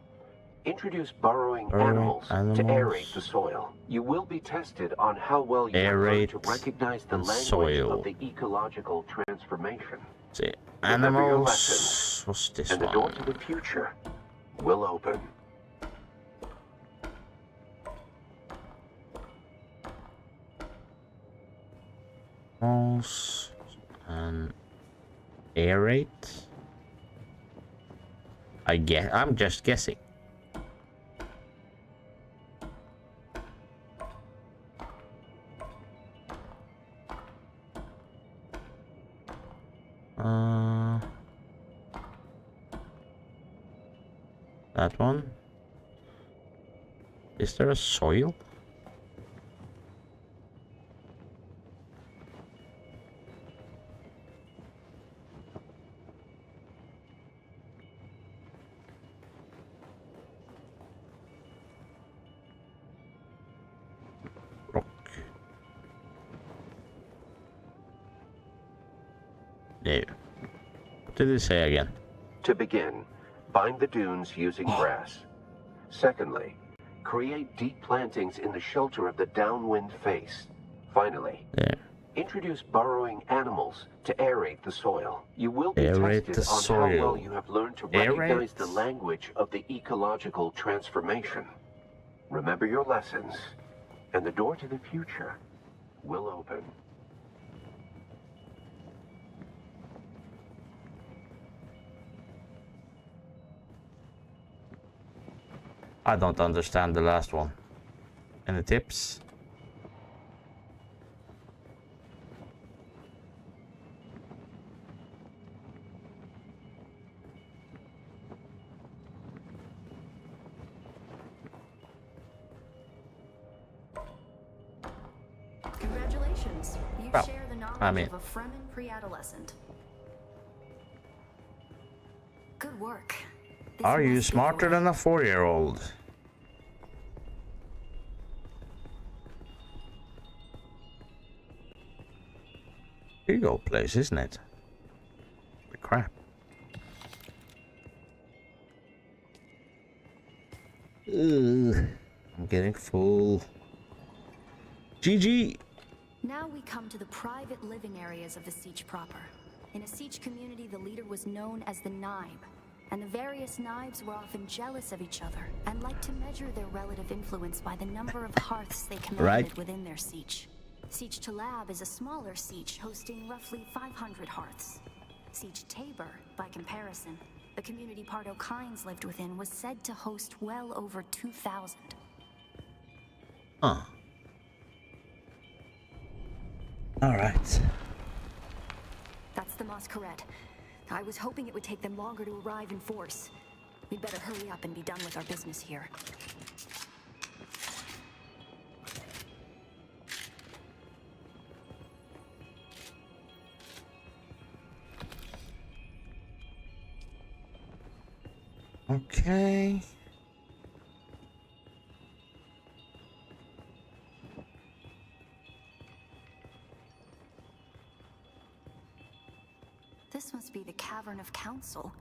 introduce burrowing animals to aerate the soil. You will be tested on how well you have learned to Aerate recognize the the language soil. of the ecological transformation. See, Remember your animals. lessons, What's this and the door one? to the future will open. Animals and aerate. I'm just guessing. That one. Is there a soil? Rock. There. What did it say again? To begin, bind the dunes using grass. Secondly, create deep plantings in the shelter of the downwind face. Finally, There. introduce burrowing animals to aerate the soil. You will be Aerate tested the on how well soil. you have learned to Aerate. recognize the language of the ecological transformation. Remember your lessons, and the door to the future will open. I don't understand the last one. Any tips? Congratulations. You Well, share the knowledge I mean- of a Fremen pre-adolescent. Good work. This Are you must be the smarter way. than a 4-year-old? Here you go place, isn't it? Holy crap. Ugh, I'm getting full. GG! Now we come to the private living areas of the Siege proper. In a Siege community, the leader was known as the Naib, and the various Naibs were often jealous of each other and liked to measure their relative influence by the number of hearths they commanded Right. within their Siege. Siege Talab is a smaller Siege hosting roughly 500 hearths. Siege Tabor, by comparison, the community Pardo Kynes lived within, was said to host well over 2,000. Huh. Alright. That's the Masquerade. I was hoping it would take them longer to arrive in force. We'd better hurry up and be done with our business here. Okay. This must be the Cavern of Council,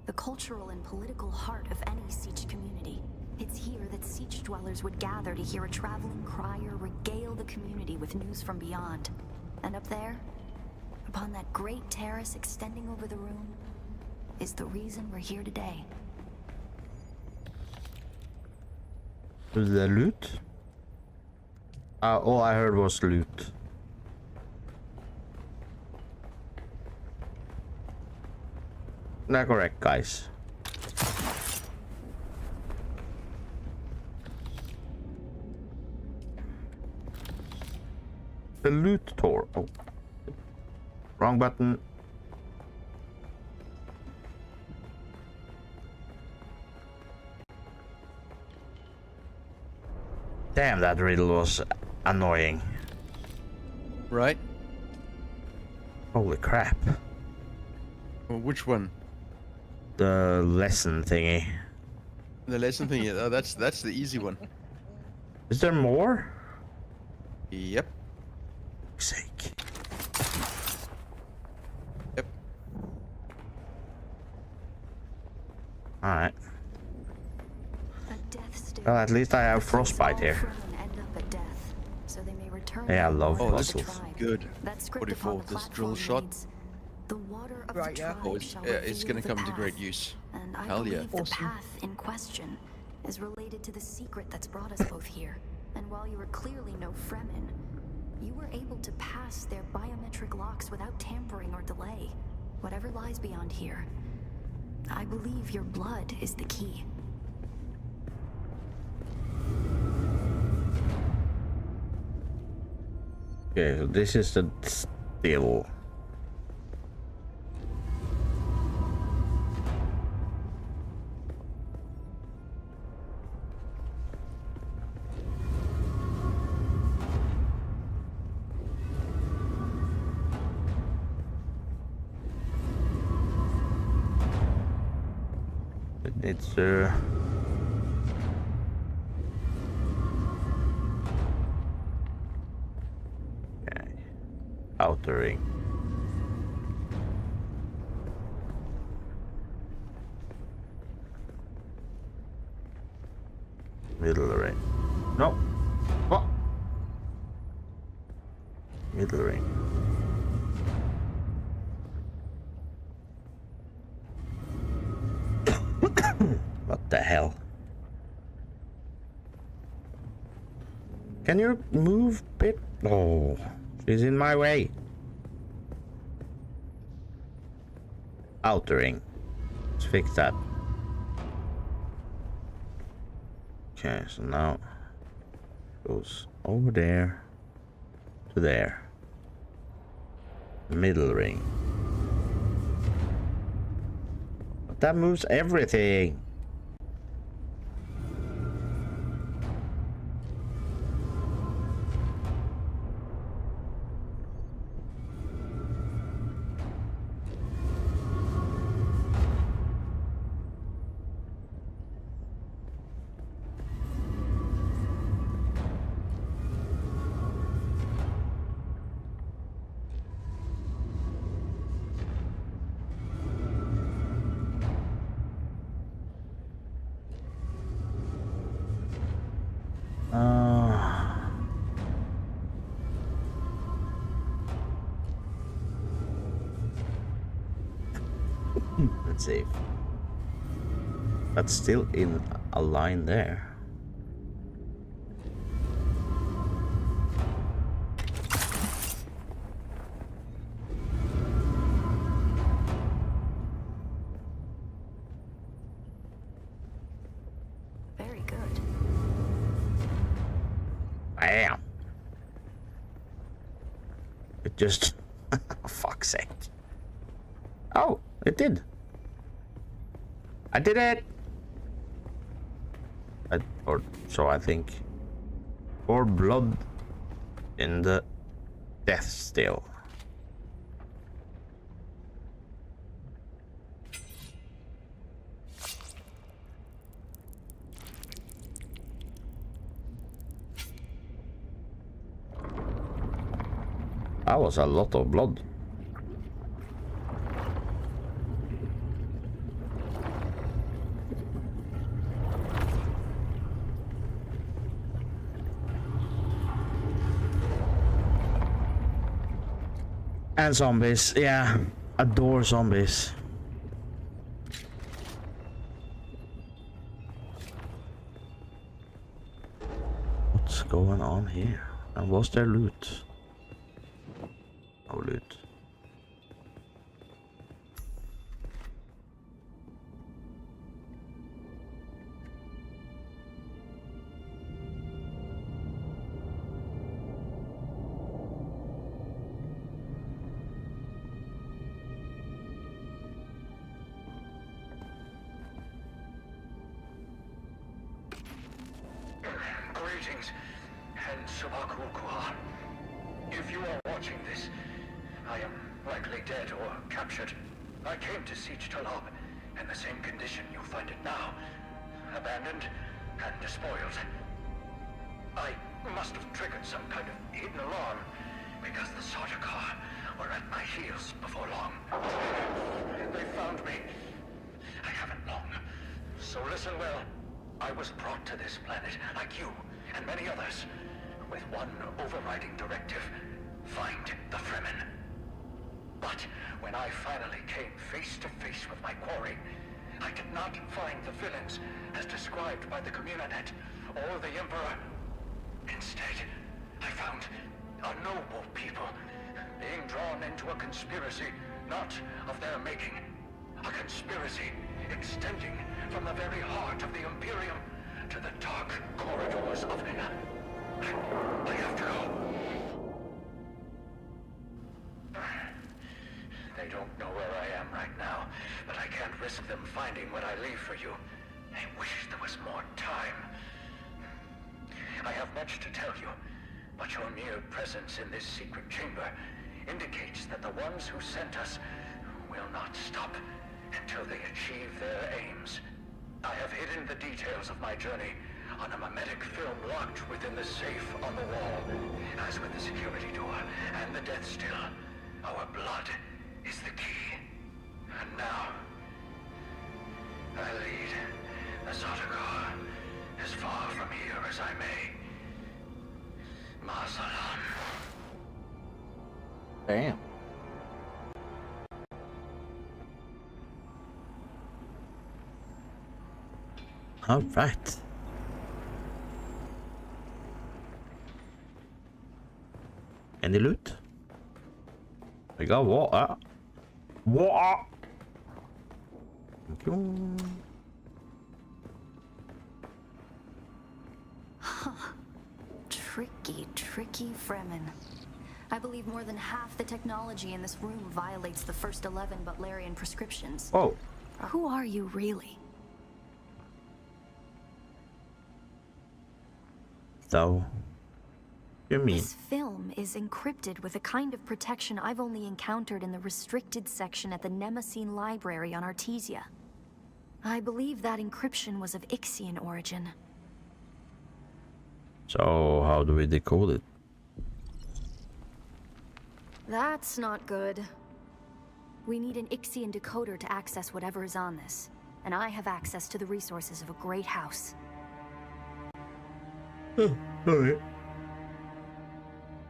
the cultural and political heart of any Siege community. It's here that Siege dwellers would gather to hear a traveling crier regale the community with news from beyond. And up there, upon that great terrace extending over the room, is the reason we're here today. The loot? All I heard was loot. Not correct, guys. The loot tour. Oh. Wrong button. Damn, that riddle was annoying. Right? Holy crap. Well, which one? The lesson thingy. The lesson thing. Yeah, that's the easy one. Is there more? Yep. Sake. Yep. Alright. A death stare. Well, at least I have frostbite All here. Fremen end up at death, so they may return Yeah, I to love the Oh, this puzzles. is tribe. good. That script 44, upon the this drill platform shot. reads, "The water of Right, the yeah. tribe Oh, it's, shall yeah, it's reveal gonna the come to great path." use. And I Hell yeah. believe the Awesome. path in question is related to the secret that's brought us both here. And while you were clearly no Fremen, you were able to pass their biometric locks without tampering or delay. Whatever lies beyond here, I believe your blood is the key. Okay, so this is the still. It's okay. Outer ring. Middle ring. No. What? Middle ring. What the hell? Can you move bit? Oh, she's in my way. Outering. Let's fix that. Okay, so now goes over there to there. Middle ring. But that moves everything. Let's see. That's still in a line there. Very good. Bam! It just... fuck's sake. Oh, it did. I did it! Or so I think. Or blood in the death still. That was a lot of blood. And zombies, yeah. Adore zombies. What's going on here? And was there loot? No loot. Greetings, and Subakul. If you are watching this, I am likely dead or captured. I came to Siege Talab in the same condition you'll find it now. Abandoned and despoiled. I must have triggered some kind of hidden alarm, because the Sardaukar were at my heels before long. They found me. I haven't long. So listen well. I was brought to this planet, like you and many others, with one overriding directive: find the Fremen. But when I finally came face to face with my quarry, I did not find the villains as described by the Communinet or the Emperor. Instead, I found a noble people being drawn into a conspiracy not of their making. A conspiracy extending from the very heart of the Imperium to the dark corridors of... I have to go. They don't know where I am right now, but I can't risk them finding what I leave for you. I wish there was more time. I have much to tell you, but your mere presence in this secret chamber indicates that the ones who sent us will not stop until they achieve their aims. I have hidden the details of my journey on a mimetic film locked within the safe on the wall. As with the security door and the death still, our blood is the key. And now, I lead the Sardaukar as far from here as I may. Masalam. Damn. All right. Any loot? We got water. Water! Thank you. Tricky Fremen. I believe more than half the technology in this room violates the first 11 Butlerian prescriptions. Oh. Who are you really? So, you mean? This film is encrypted with a kind of protection I've only encountered in the restricted section at the Nemesine Library on Artesia. I believe that encryption was of Ixian origin. So, how do we decode it? That's not good. We need an Ixian decoder to access whatever is on this, and I have access to the resources of a great house. Oh, alright.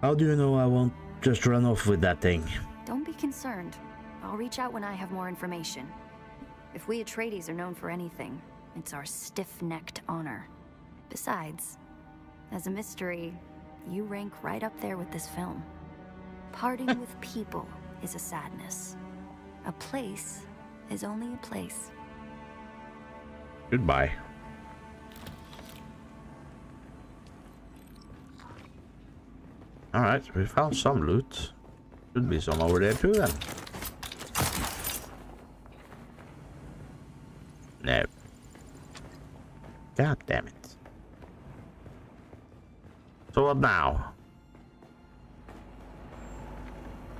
How do you know I won't just run off with that thing? Don't be concerned. I'll reach out when I have more information. If we Atreides are known for anything, it's our stiff-necked honor. Besides, as a mystery, you rank right up there with this film. Parting with people is a sadness. A place is only a place. Goodbye. Alright, we found some loot. Should be some over there too then. No. God damn it. So what now?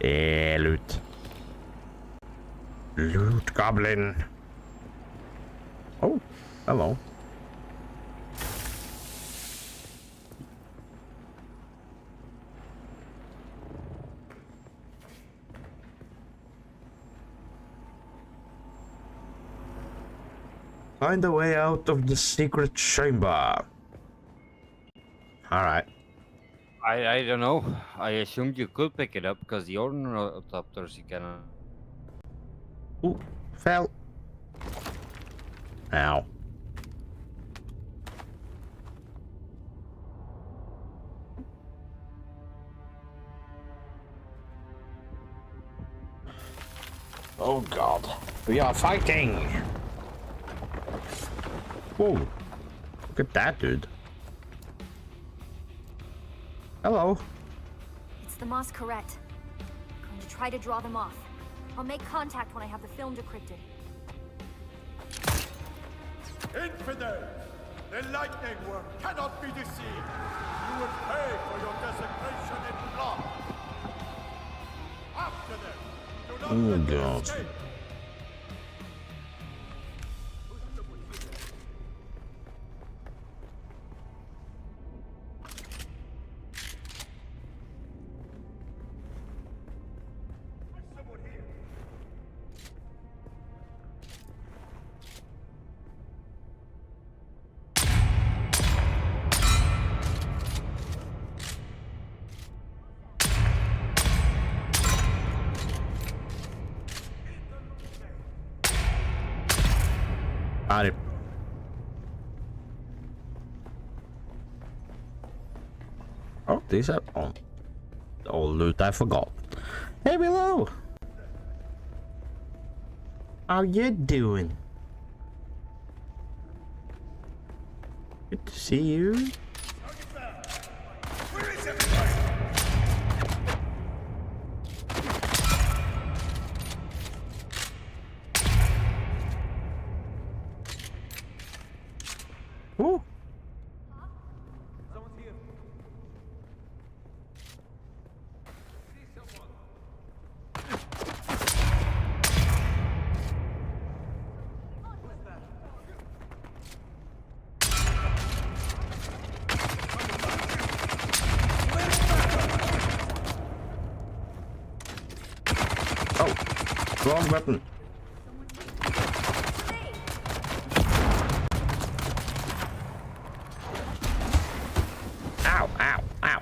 Yeah, loot. Loot goblin. Oh, hello. Find a way out of the secret chamber. Alright. I don't know. I assumed you could pick it up because the ornithopters you cannot. Ooh, fell. Ow. Oh god. We are fighting! Whoa. Look at that dude. Hello. It's the Masquerette. I'm going to try to draw them off. I'll make contact when I have the film decrypted. Infidels! The lightning worm cannot be deceived! You will pay for your desecration in blood! After them! Do not Oh let them god. escape! Got it. Oh, these are all loot I forgot. Hey, below. How you doing? Good to see you. Ooh. Oh, wrong button. Ow, ow, ow.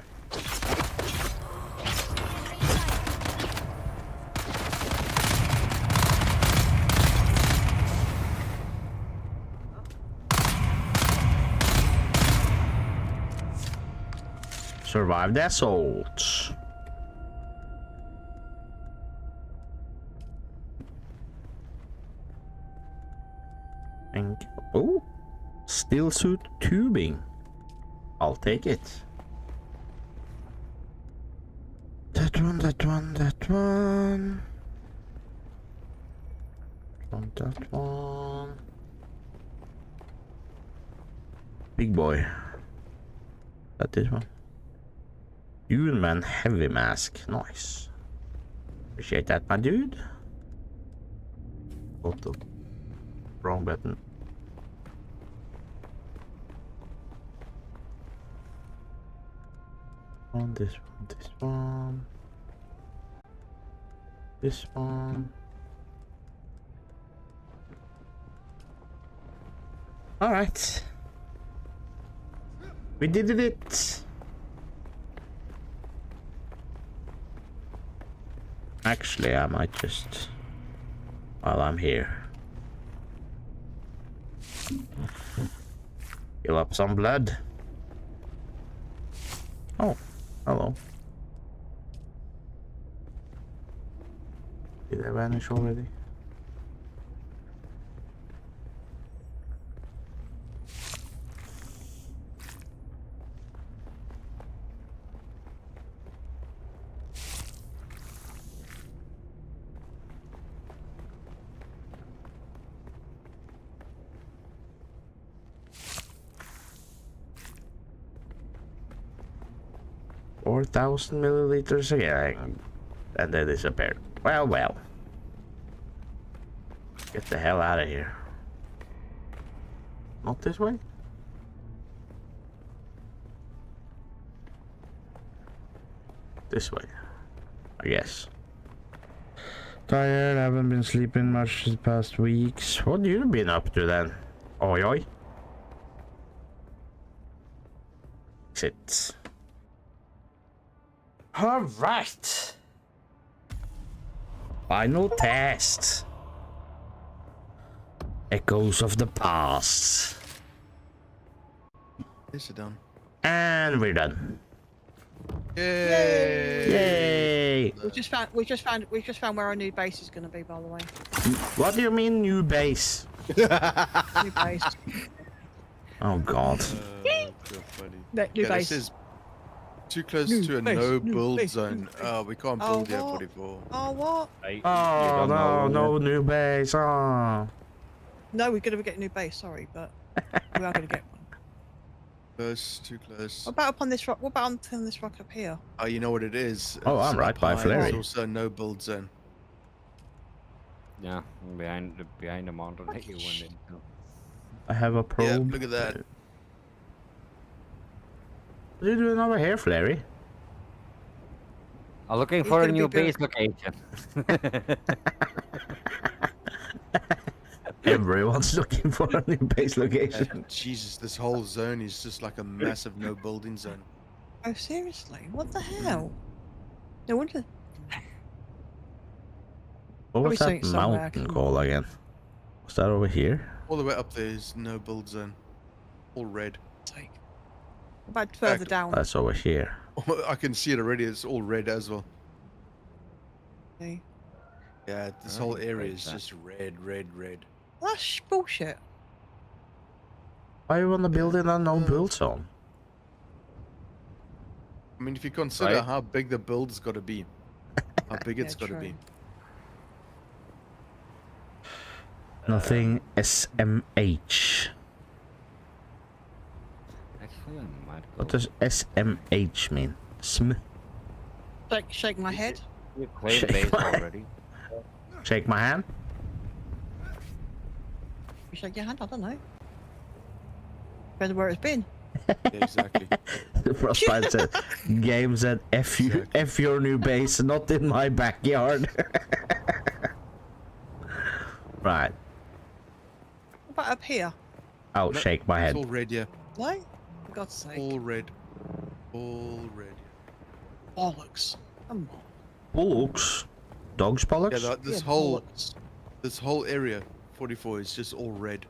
Survived the assault. And oh, steel suit tubing. I'll take it. That one. That one. Big boy. That this one. Dune man heavy mask. Nice. Appreciate that, my dude. Hold the wrong button. This one. This one. All right. We did it. Actually, I might just, while I'm here, fill up some blood. Oh, hello. Did I vanish already? $4,000 milliliters again, and they disappeared. Well. Get the hell out of here. Not this way? This way, I guess. Tired, haven't been sleeping much the past weeks. What have you been up to then? Oi. Sit. All right. Final test. Echoes of the past. Is it done? And we're done. Yay! Yay! We just found where our new base is going to be, by the way. What do you mean new base? New base. Oh god. So funny. New base. This is too close New to a base, no new build base, zone. new base. We can't Oh, build the what? F44. Oh, what? Oh no, no new base. No, we're going to get a new base, sorry, but we are going to get one. Close, too close. What about up on this rock? What about on this rock up here? Oh, you know what it is? Oh, I'm It's right up by high, Flary. There's also a no build zone. Yeah, behind the mountain that you went into. I have a probe. Yeah, look at that. What are you doing over here, Flary? I'm looking He's for a gonna be new good. base location. Everyone's looking for a new base location. Jesus, this whole zone is just like a massive no building zone. Oh, seriously? What the hell? No wonder. What was Probably that somewhere I mountain can- called again? Was that over here? All the way up there is no build zone. All red. Take. What about further Back. down? That's over here. I can see it already. It's all red as well. Okay. Yeah, this Oh, whole area great, is that. just red, red, red. That's bullshit. Why you wanna build in a no build zone? I mean, if you consider Right. how big the build's got to be, how big it's Yeah, got to true. be. Nothing SMH. Actually, I might go. What does SMH mean? Sm. Shake my head. You cleared Shake base my- already. Shake my hand. You shake your hand. I don't know. Depends where it's been. Yeah, exactly. Frostbite said, "Game said F you, Exactly. F your new base, not in my backyard." Right. What about up here? I'll No, shake my It's head. all red, yeah. No? For God's sake. All red. All red. Bollocks. Come on. Bullocks. Dogs bollocks? Yeah, this Yeah, whole bollocks. this whole area, 44, is just all red.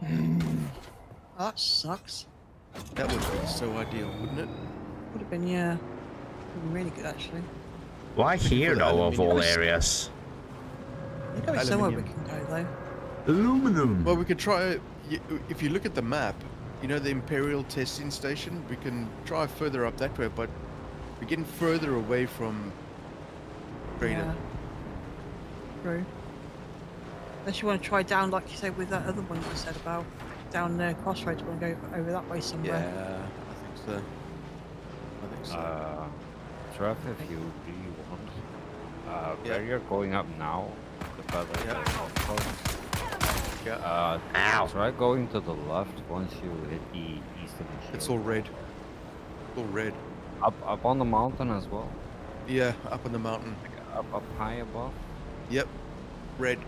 Oh, that sucks. That would be so ideal, wouldn't it? Would have been, yeah. Would have been really good, actually. Why here the though, of all aluminium. areas? There's gotta be somewhere we Aluminium. can go, though. Aluminum. Well, we could try. If you look at the map, you know the Imperial testing station. We can try further up that way, but we're getting further away from Trader. Yeah. True. Unless you want to try down, like you said, with that other one you said about down the crossroads. You want to go over that way somewhere. Yeah, I think so. I think so. Trev, if you really want, where you're going up now, the further try going to the left once you hit the eastern shield. It's all red. All red. Up on the mountain as well. Yeah, up on the mountain. Up high above. Yep, red.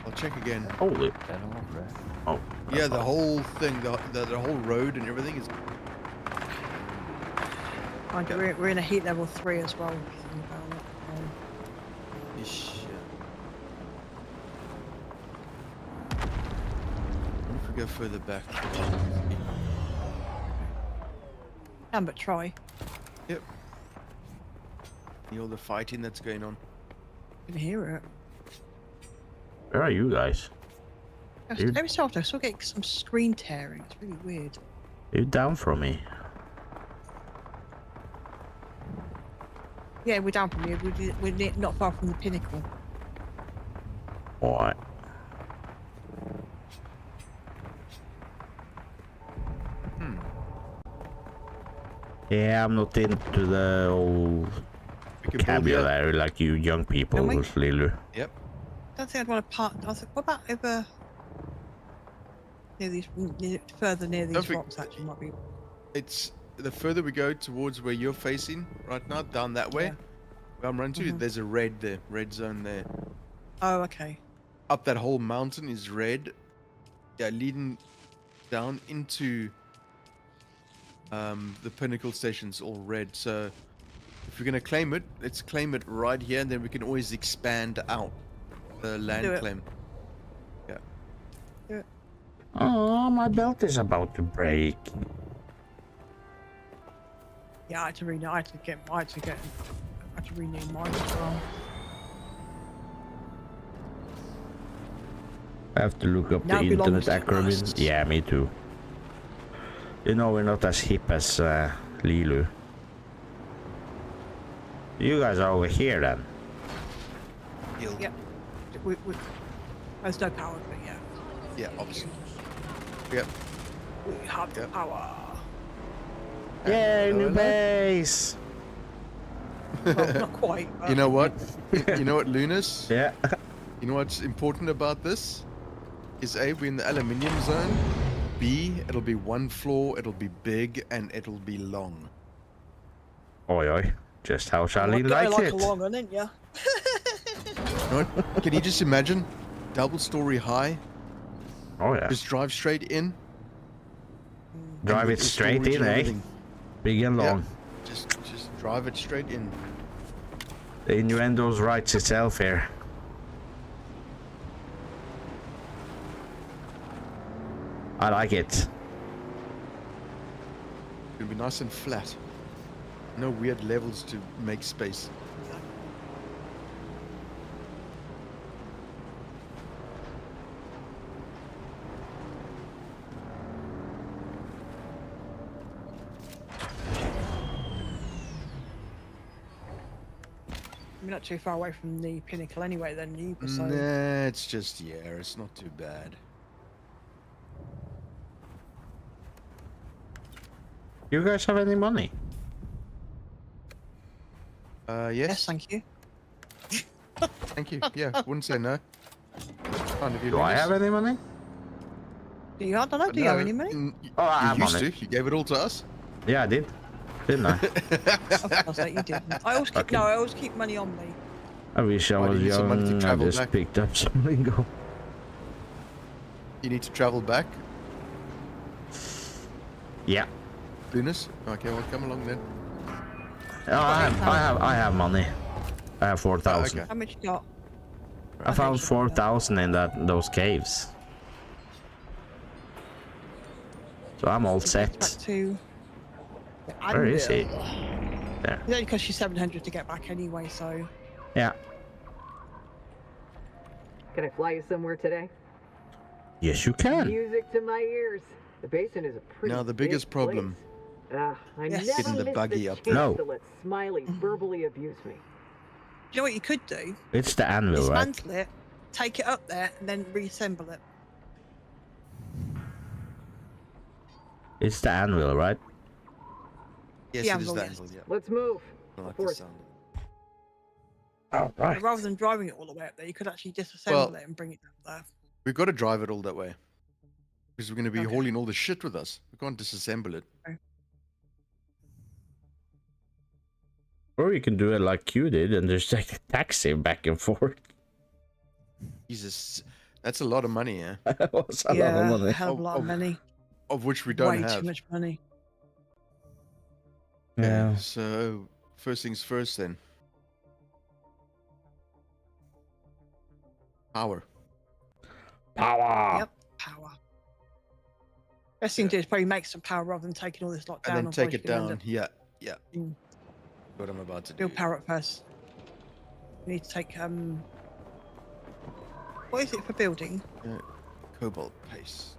I'll check again. Holy. That all red. Oh. Yeah, the whole thing, the whole road and everything is. Mind you, we're in a heat level 3 as well. Ish, yeah. What if we go further back? Can but try. Yep. All the fighting that's going on. I can hear it. Where are you guys? Dude. Every so often I still get some screen tearing. It's really weird. Are you down from me? Yeah, we're down from you. We're not far from the pinnacle. Alright. Yeah, I'm not into the old vocabulary like you young people, Lilu. Yep. I don't think I'd want to park. I was like, what about over near these, further near these rocks? Actually, might be. It's the further we go towards where you're facing right now, down that way. Yeah. Where I'm running to, there's a red there, red zone there. Oh, okay. Up that whole mountain is red. Yeah, leading down into the pinnacle station's all red. So if we're gonna claim it, let's claim it right here, and then we can always expand out the land claim. Yeah. Do it. Oh, my belt is about to break. Yeah, I had to rename. I had to rename mine as well. I have to look up Now the belongs internet to acronym. us. Yeah, me too. You know, we're not as hip as Lilu. You guys are over here then. Yeah. There's no power, but yeah. Yeah, obviously. Yep. We have the power. Yay, new base! Well, not quite. You know what? You know what, Lunas? Yeah. You know what's important about this? Is A, we're in the aluminium zone. B, it'll be one floor, it'll be big, and it'll be long. Oi, oi. Just how Charlie like likes it. a long one, didn't you? Right? Can you just imagine? Double story high. Oh yeah. Just drive straight in. Drive and it with the straight storage in, and eh? everything. Big and long. Yeah. Just drive it straight in. The innuendo's writes itself here. I like it. It'll be nice and flat. No weird levels to make space. We're not too far away from the pinnacle anyway, then either. So Nah, it's just, yeah, it's not too bad. You guys have any money? Yes. thank you. Thank you. Yeah, wouldn't say no. Kind of you, Do I Lucas. have any money? Do you? I don't know. But Do you have no, any money? Oh, I You have used money. to. You gave it all to us. Yeah, I did. Didn't I? Of course, you did. I always keep, no, I always keep money on me. I wish I Why do was you need some money to young. I travel just back? picked up some lingo. You need to travel back, Yeah. Lunas. Okay, well, come along then. Oh, I have money. I have 4,000. okay. How much you got? I found 4,000 in those caves. So I'm all set. Back to. Where is he? There. It only costs you 700 to get back anyway, so. Yeah. Can I fly you somewhere today? Yes, you can. Music to my ears. The basin is a pretty Now, the big biggest problem. place. I Yes. never Getting the miss buggy the up chance there. No. to let Smiley verbally abuse me. You know what you could do? It's the anvil, right? Dismantle it, take it up there, and then reassemble it. It's the anvil, right? Yes, The it is anvil, the yes. anvil, yeah. Let's move. I like Before the sound. All So right. rather than driving it all the way up there, you could actually disassemble Well- it and bring it down there. We've got to drive it all that way. Because we're going to be Okay. hauling all the shit with us. We can't disassemble it. Or you can do it like you did and just take a taxi back and forth. Jesus, that's a lot of money, yeah? That was a lot Yeah, of a money. hell of a lot of money. Of which we don't Way have. too much money. Yeah. So, first things first then. Power. Power. Yep, power. Best thing to do is probably make some power rather than taking all this lot down. And then take otherwise it you're gonna down. end up- Yeah, yeah. Mm. What I'm about to do. Build power up first. You need to take what is it for building? Cobalt paste.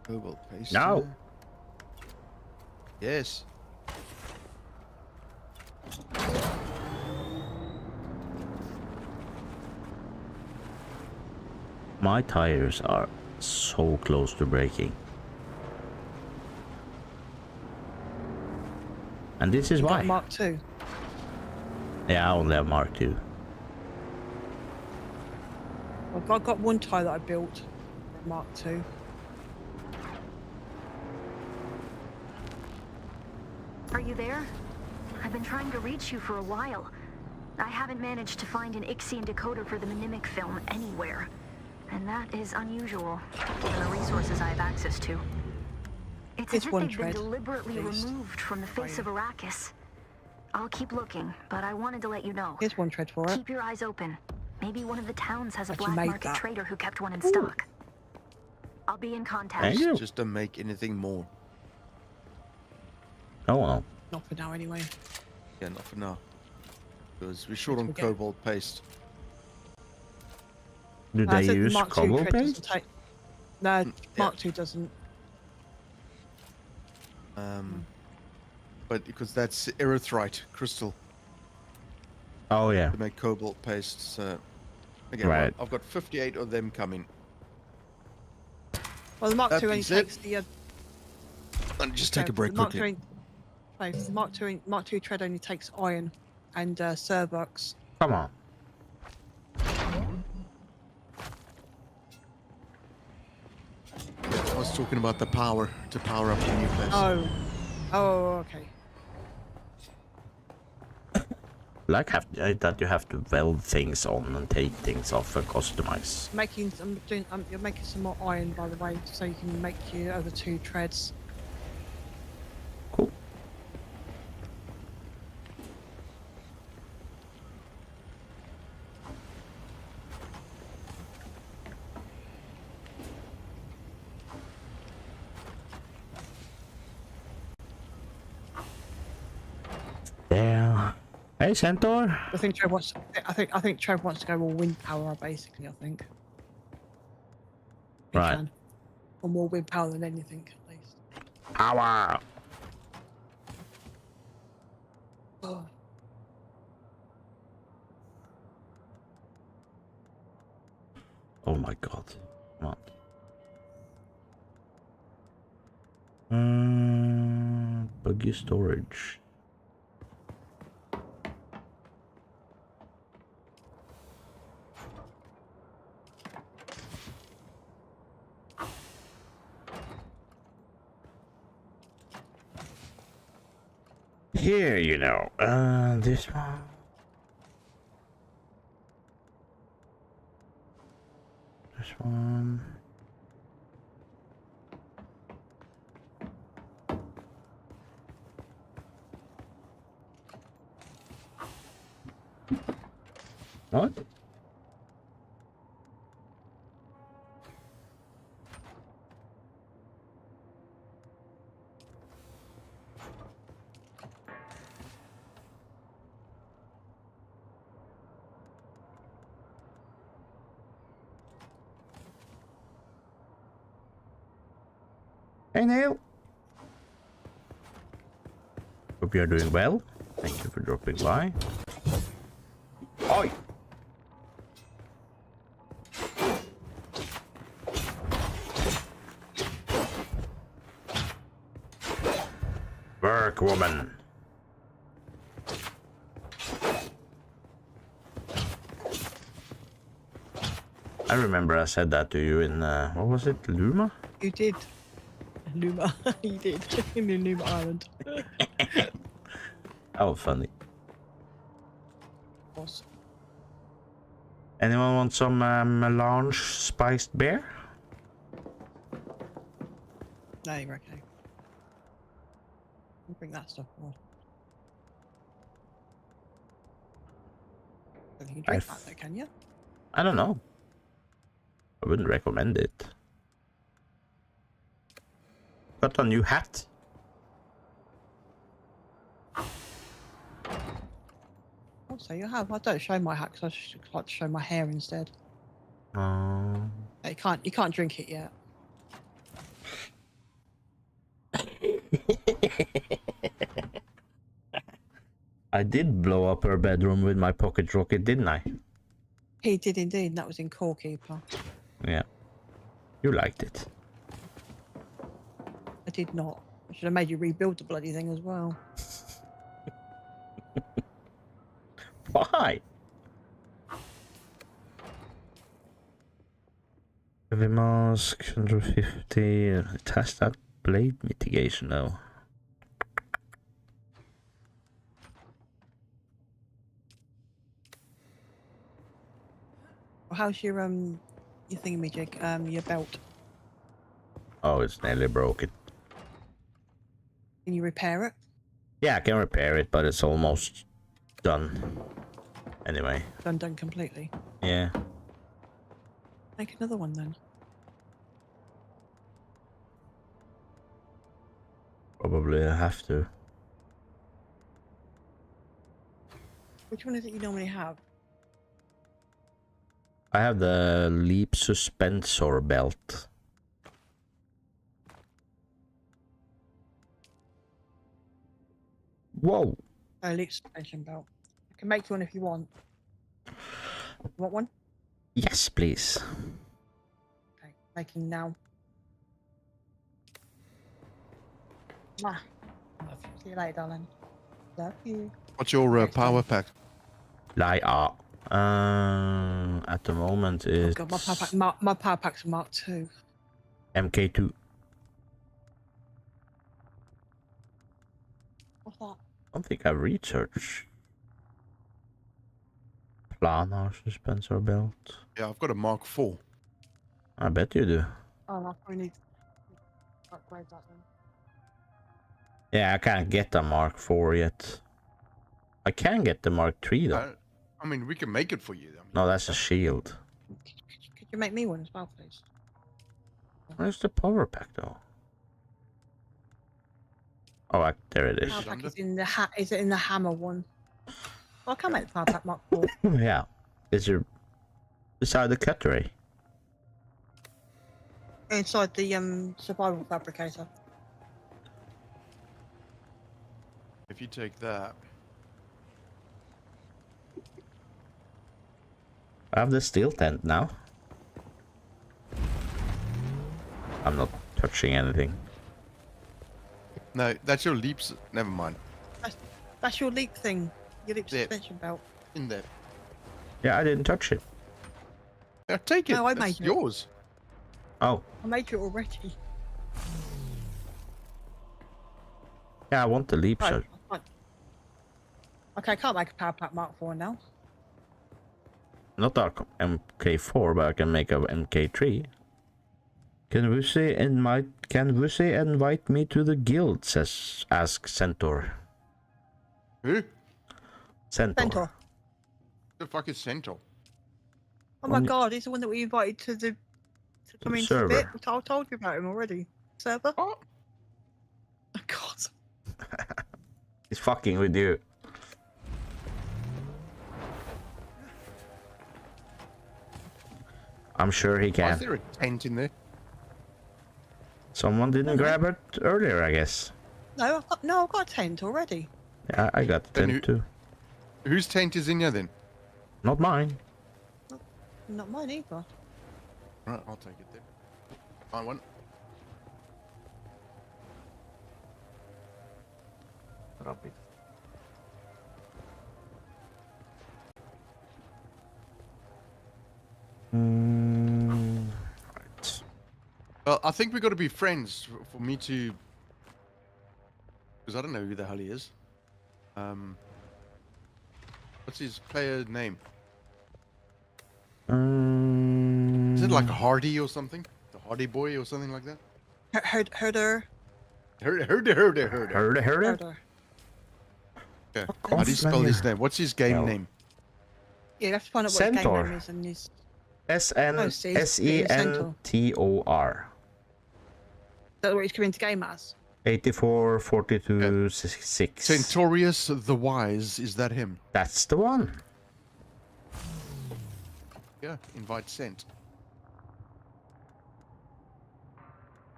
Cobalt paste. No. Yes. My tires are so close to breaking. And this is You got why. Mark II. Yeah, I only have Mark II. I've got one tyre that I built, Mark II. Are you there? I've been trying to reach you for a while. I haven't managed to find an Ixian decoder for the Mnemic film anywhere. And that is unusual, given the resources I have access to. It's as It's if one they've been tread, deliberately please. removed from the face of Arrakis. I'll keep looking, but I wanted to let you know. Here's one tread for it. Keep your eyes open. Maybe one of the towns has a Actually black made market that. trader who kept one in stock. I'll be in contact. Thank you. Just don't make anything more. Oh well. Not for now, anyway. Yeah, not for now. Because we're short on Okay. cobalt paste. Do I they said the use Mark II cobalt tread doesn't paste? take- No, yeah. Mark II doesn't. But because that's erythrite crystal Oh yeah. to make cobalt paste. So, okay, Right. well, I've got 58 of them coming. Well, the Mark That II only being said- takes the. And just take a the break Mark quickly. II, no, the Mark II tread only takes iron and Cerberus. Come on. I was talking about the power to power up the new place. Oh, okay. Like that you have to weld things on and take things off and customize. You're making some more iron, by the way, so you can make your other two treads. Cool. There. Hey, Centaur. I think Trev wants. I think Trev wants to go all wind power, basically. I think. He Right. can. Or more wind power than anything, at least. Power. Oh. Oh my god. Come on. Buggy storage. Here, you know, this one. This one. What? Hey, Neil. Hope you're doing well. Thank you for dropping by. Oi! Work, woman. I remember I said that to you in, what was it, Luma? You did. Luma. You did. In the Luma Island. Oh, funny. Was. Anyone want some melange spiced beer? No, you're okay. I'll bring that stuff on. I think you can drink that though, can you? I don't know. I wouldn't recommend it. Got a new hat. Oh, so you have. I don't show my hat because I just like to show my hair instead. Oh. You can't drink it yet. I did blow up her bedroom with my pocket rocket, didn't I? He did indeed, and that was in Core Keeper. Yeah. You liked it. I did not. I should have made you rebuild the bloody thing as well. Why? Heavy mask, 150. It has that blade mitigation though. Well, how's your thingamajig, your belt? Oh, it's nearly broken. Can you repair it? Yeah, I can repair it, but it's almost done. Anyway. Done completely. Yeah. Make another one then. Probably I have to. Which one is it you normally have? I have the leap suspensor belt. Whoa! Leap suspension belt. I can make you one if you want. You want one? Yes, please. Okay, making now. Mwah. See you later, darling. Love you. What's your power pack? At the moment Oh it's god, my power pack's Mark II. MK2. What's that? I don't think I researched. Planar suspensor belt. Yeah, I've got a Mark IV. I bet you do. Oh, I probably need to upgrade that then. Yeah, I can't get the Mark IV yet. I can get the Mark III though. I mean, we can make it for you. I mean, No, that's a shield. Could you make me one as well, please? Where's the power pack though? Oh, there it is. Power pack is in the is it in the hammer one? Well, I can make the power pack Mark IV. Yeah. Is there beside the cutlery? Inside the survival fabricator. if you take that. I have the steel tent now. I'm not touching anything. No, that's your leaps. Never mind. That's your leap thing. Your leap Yeah. suspension belt. In there. Yeah, I didn't touch it. Yeah, take it. No, I That's made it. yours. Oh. I made you already. Yeah, I want the leap Right, shot. fine. Okay, I can't make a power pack Mark IV now. Not a MK4, but I can make a MK3. Can Wussy invite me to the guild? Asks Centaur. Who? Centaur. Centaur. The fuck is Centaur? Oh my On- god, he's the one that we invited to come into the server. bit. I told you about him already. Server? Oh. Oh god. He's fucking with you. I'm sure he Why is can. there a tent in there? Someone didn't grab it earlier, I guess. No, I've got a tent already. Yeah, I got the Then tent too. Whose tent is in here then? Not mine. Not mine either. Right, I'll take it then. I want. Drop it. Right. Well, I think we got to be friends for me to. Because I don't know who the hell he is. What's his player name? Is it like Hardy or something? The Hardy Boy or something like that? Herder. Herder. Okay. How do you spell his name? What's his game name? Yeah, you have to find out what Centaur. his game name is and his... SNSENTOR. Is that what he's coming into game as? 84, 42, 6. Centaurius the Wise, is that him? That's the one. Yeah, invite sent.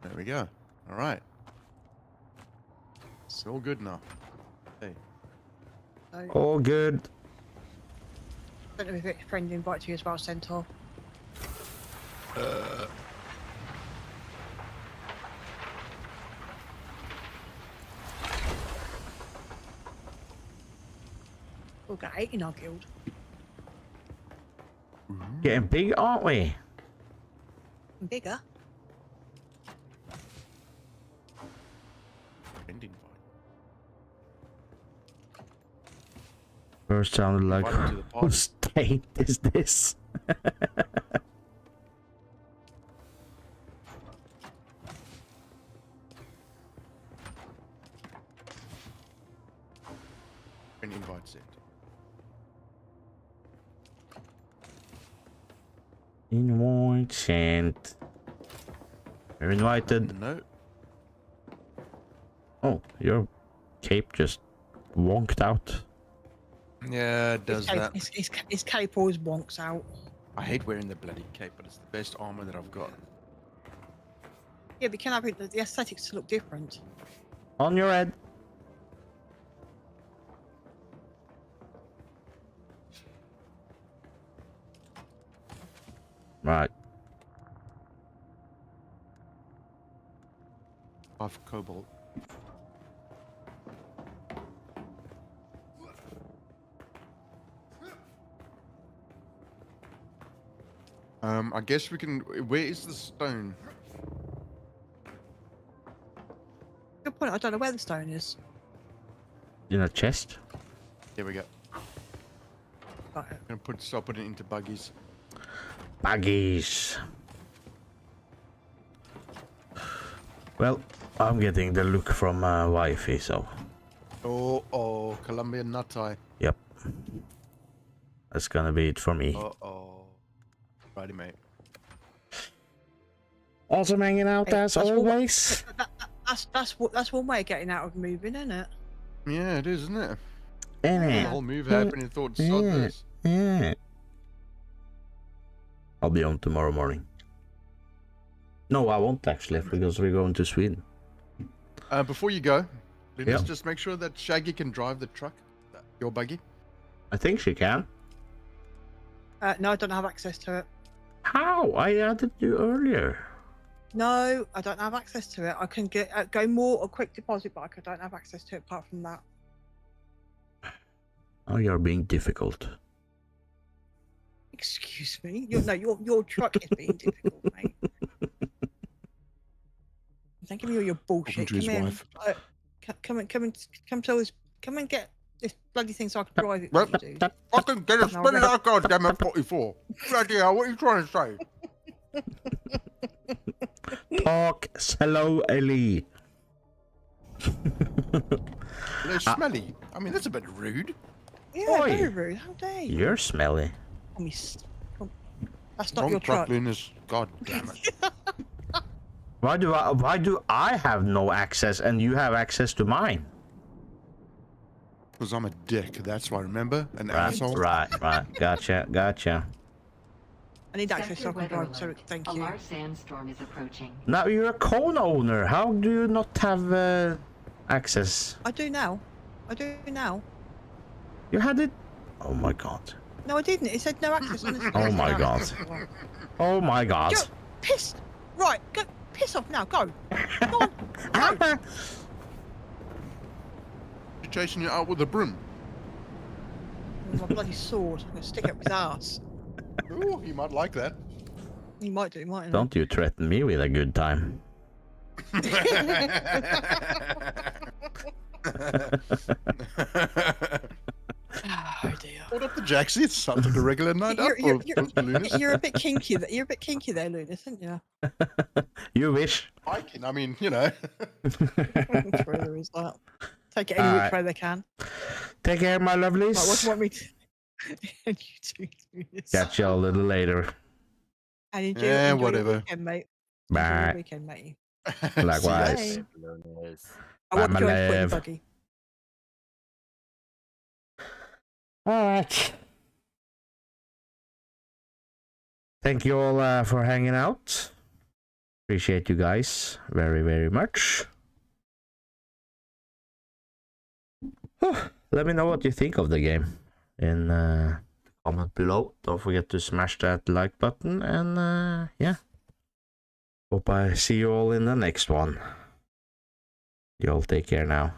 There we go. All right. It's all good now. Hey. All good. I don't know if a friend invited you as well, Centaur. We'll get 8 in our guild. Getting big, aren't we? And bigger. Friend invite. First sounded like, Invite him to the party. whose state is this? Friend invite sent. Invite sent. You're invited. No. Oh, your cape just wonked out. Yeah, it does that. His cape always wonks out. I hate wearing the bloody cape, but it's the best armor that I've got. Yeah, but you can have it, the aesthetics to look different. On your head. Right. 5 cobalt. I guess we can. Where is the stone? Good point. I don't know where the stone is. In a chest. Here we go. Right. I'm gonna start putting it into buggies. Buggies. Well, I'm getting the look from wifey, so. Oh, Colombian nut eye. Yep. That's gonna be it for me. Oh. Righty, mate. Awesome hanging out Hey, as that's always. That's one way of getting out of moving, isn't it? Yeah, it is, isn't it? Innit? The whole move happened and thought, sod this. Yeah. I'll be on tomorrow morning. No, I won't actually, because we're going to Sweden. Before you go, Linus, Yep. just make sure that Shaggy can drive the truck, your buggy. I think she can. No, I don't have access to it. How? I added you earlier. No, I don't have access to it. I can get go more or quick deposit, but I don't have access to it apart from that. Oh, you're being difficult. Excuse me. Your truck is being difficult, mate. Don't give me all your bullshit. to his Come here. wife. Come and get this bloody thing so I can drive it. Well, for you, dude. Fucking get a spin that goddamn M44. Bloody hell, what are you trying to say? Talk slowly. They're smelly. I mean, that's a bit rude. Yeah, Oi. very rude. How dare you? You're smelly. Call me That's not Wrong your truck. Linus. God damn it. Why do I have no access and you have access to mine? Because I'm a dick, that's why, remember? An Right, asshole. right. Gotcha. I need access so I Sector can weather drive. So alert. thank A you. large sandstorm is approaching. Now you're a cone owner. How do you not have access? I do now. I do now. You had it. Oh my god. No, I didn't. It said no access. Honestly, Oh it said my no god. access. Oh my god. Go, piss. Right, go piss off now. Go. Go on. Go. You're chasing you out with a broom. With my bloody sword. I'm gonna stick it up his ass. Ooh, you might like that. He might do. He might. Don't you threaten me with a good time. Oh dear. Hold up the Jaxie. It sounds like a regular night out You're a bit kinky. You're a bit kinky there, Lunis, aren't you? You wish. I mean, you know. True, there is that. Take it any which way they can. Take care, my lovelies. Right, what do you want me to? And you two do this. Catch y'all a little later. And enjoy, Yeah, enjoy whatever. Your weekend, mate. Enjoy Bye. your weekend, mate. Likewise. Bye. I Bye, want my to go and put in the love. buggy. Alright. Thank you all for hanging out. Appreciate you guys very, very much. Let me know what you think of the game in comment below. Don't forget to smash that like button, and yeah. Hope I see you all in the next one. You all take care now.